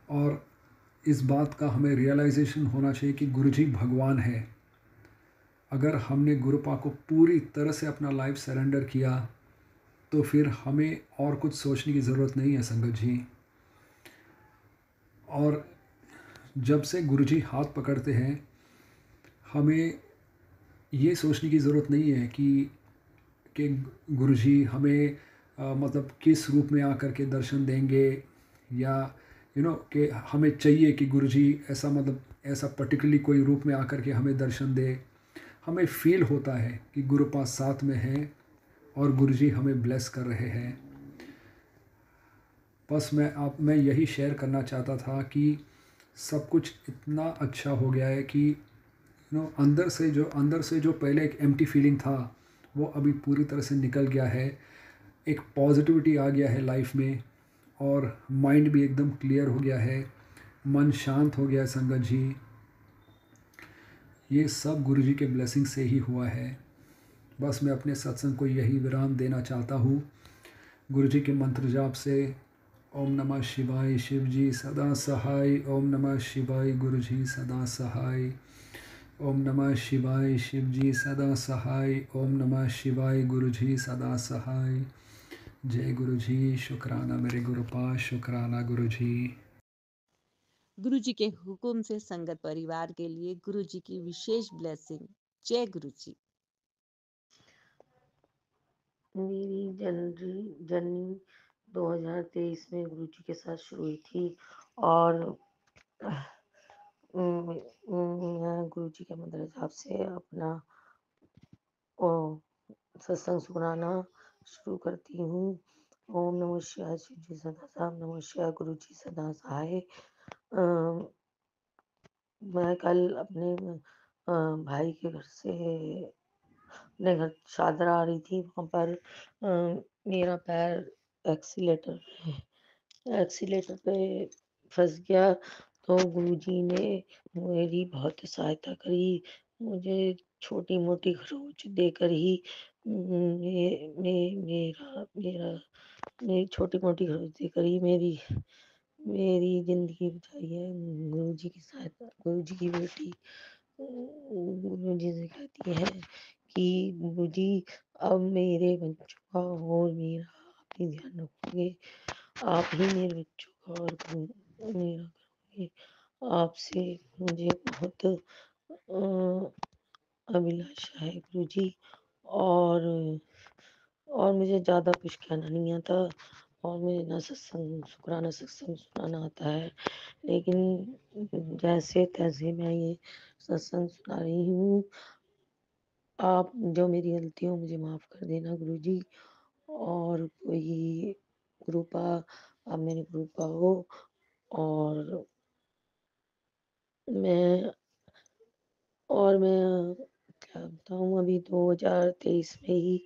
और इस बात का हमें रियलाइजेशन होना चाहिए कि गुरुजी भगवान है। अगर हमने गुरुपा को पूरी तरह से अपना लाइफ सरेंडर किया तो फिर हमें और कुछ सोचने की ज़रूरत नहीं है संगत जी। और जब से गुरुजी हाथ पकड़ते हैं, हमें ये सोचने की ज़रूरत नहीं है कि गुरुजी हमें मतलब किस रूप में आकर के दर्शन देंगे, या कि हमें चाहिए कि गुरुजी ऐसा मतलब ऐसा पर्टिकुलरली कोई रूप में आकर के हमें दर्शन दे। हमें फील होता है कि गुरुपा साथ में है और गुरुजी हमें ब्लेस कर रहे हैं। बस मैं यही शेयर करना चाहता था कि सब कुछ इतना अच्छा हो गया है कि अंदर से जो पहले एक एम्प्टी फीलिंग था वो अभी पूरी तरह से निकल गया है। एक पॉजिटिविटी आ गया है लाइफ में और माइंड भी एकदम क्लियर हो गया है, मन शांत हो गया है संगत जी। ये सब गुरुजी के ब्लेसिंग से ही हुआ है। बस मैं अपने सत्संग को यही विराम देना चाहता हूँ गुरुजी के मंत्र जाप से। ओम नमः शिवाय, शिव जी सदा सहाय। ओम नमः शिवाय, गुरुजी सदा सहाय। ओम नमः शिवाय, शिव जी सदा सहाय। ओम नमः शिवाय, गुरुजी सदा सहाय। जय गुरुजी। शुक्राना मेरे गुरुपा, शुक्राना गुरुजी। गुरुजी के हुक्म से संगत परिवार के लिए गुरुजी की विशेष ब्लेसिंग। जय गुरुजी। मेरी जर्नी 2023 में गुरुजी के साथ शुरू हुई थी और मैं गुरुजी के मंत्र जाप से अपना सत्संग सुनाना शुरू करती हूँ। ओम नमः शिवाय, शिव जी सदा साहब नमः शिवाय, गुरु जी सदा सहाय। मैं कल अपने भाई के घर से अपने घर चादरा आ रही थी। वहाँ पर मेरा पैर एक्सीलेटर पे फंस गया तो गुरुजी ने मेरी बहुत सहायता करी। मुझे छोटी मोटी खरोच देकर ही मेरी छोटी मोटी खरोच देकर ही मेरी जिंदगी बचाई है। गुरुजी की सहायता, गुरुजी की बेटी गुरुजी से कहती है कि गुरुजी अब मेरे बच्चों का और मेरा आप ही ध्यान रखोगे, आप ही मेरे बच्चों का और मेरा करोगे। आपसे मुझे बहुत अभिलाषा है गुरुजी। और मुझे ज़्यादा कुछ कहना नहीं आता और मुझे ना शुक्राना सत्संग सुनाना आता है, लेकिन जैसे तैसे मैं ये सत्संग सुना रही हूँ। आप जो मेरी गलती हो मुझे माफ़ कर देना गुरुजी। और कोई कृपा, आप मेरी कृपा हो। और मैं क्या बताऊँ, अभी 2023 में ही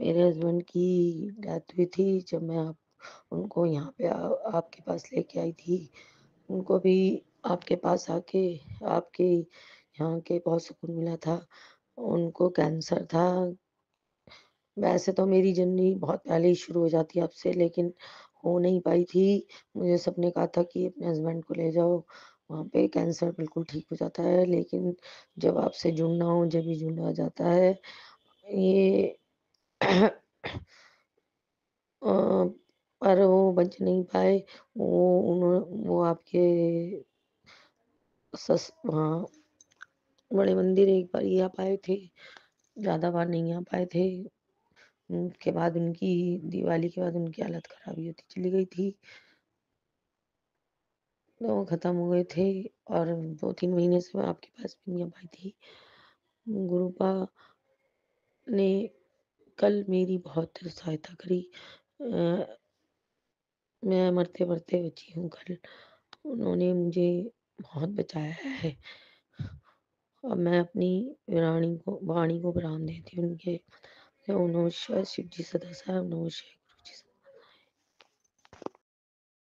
मेरे हस्बैंड की डेथ हुई थी। जब मैं उनको यहाँ पे आपके पास लेके आई थी, उनको भी आपके पास आके आपके यहाँ के बहुत सुकून मिला था। उनको कैंसर था। वैसे तो मेरी जर्नी बहुत पहले ही शुरू हो जाती आपसे, लेकिन हो नहीं पाई थी। मुझे सबने कहा था कि अपने हस्बैंड को ले जाओ, वहाँ पे कैंसर बिल्कुल ठीक हो जाता है। लेकिन जब आपसे जुड़ना हो जब भी जुड़ा जाता है। ये पर वो बच नहीं पाए। वो आपके वहाँ बड़े मंदिर एक बार ही आ पाए थे, ज़्यादा बार नहीं आ पाए थे। उसके बाद उनकी दिवाली के बाद उनकी हालत खराब ही होती चली गई थी। तो ख़त्म हो गए थे और 2-3 महीने से मैं आपके पास भी नहीं आ पाई थी। गुरुपा ने कल मेरी बहुत सहायता करी। अ, मैं मरते-मरते बची हूँ कल। उन्होंने मुझे बहुत बचाया है। अब मैं अपनी वाणी को प्रणाम देती हूँ उनके। ओम नमः शिवाय। शिव जी सदा साहेब नमः शिवाय।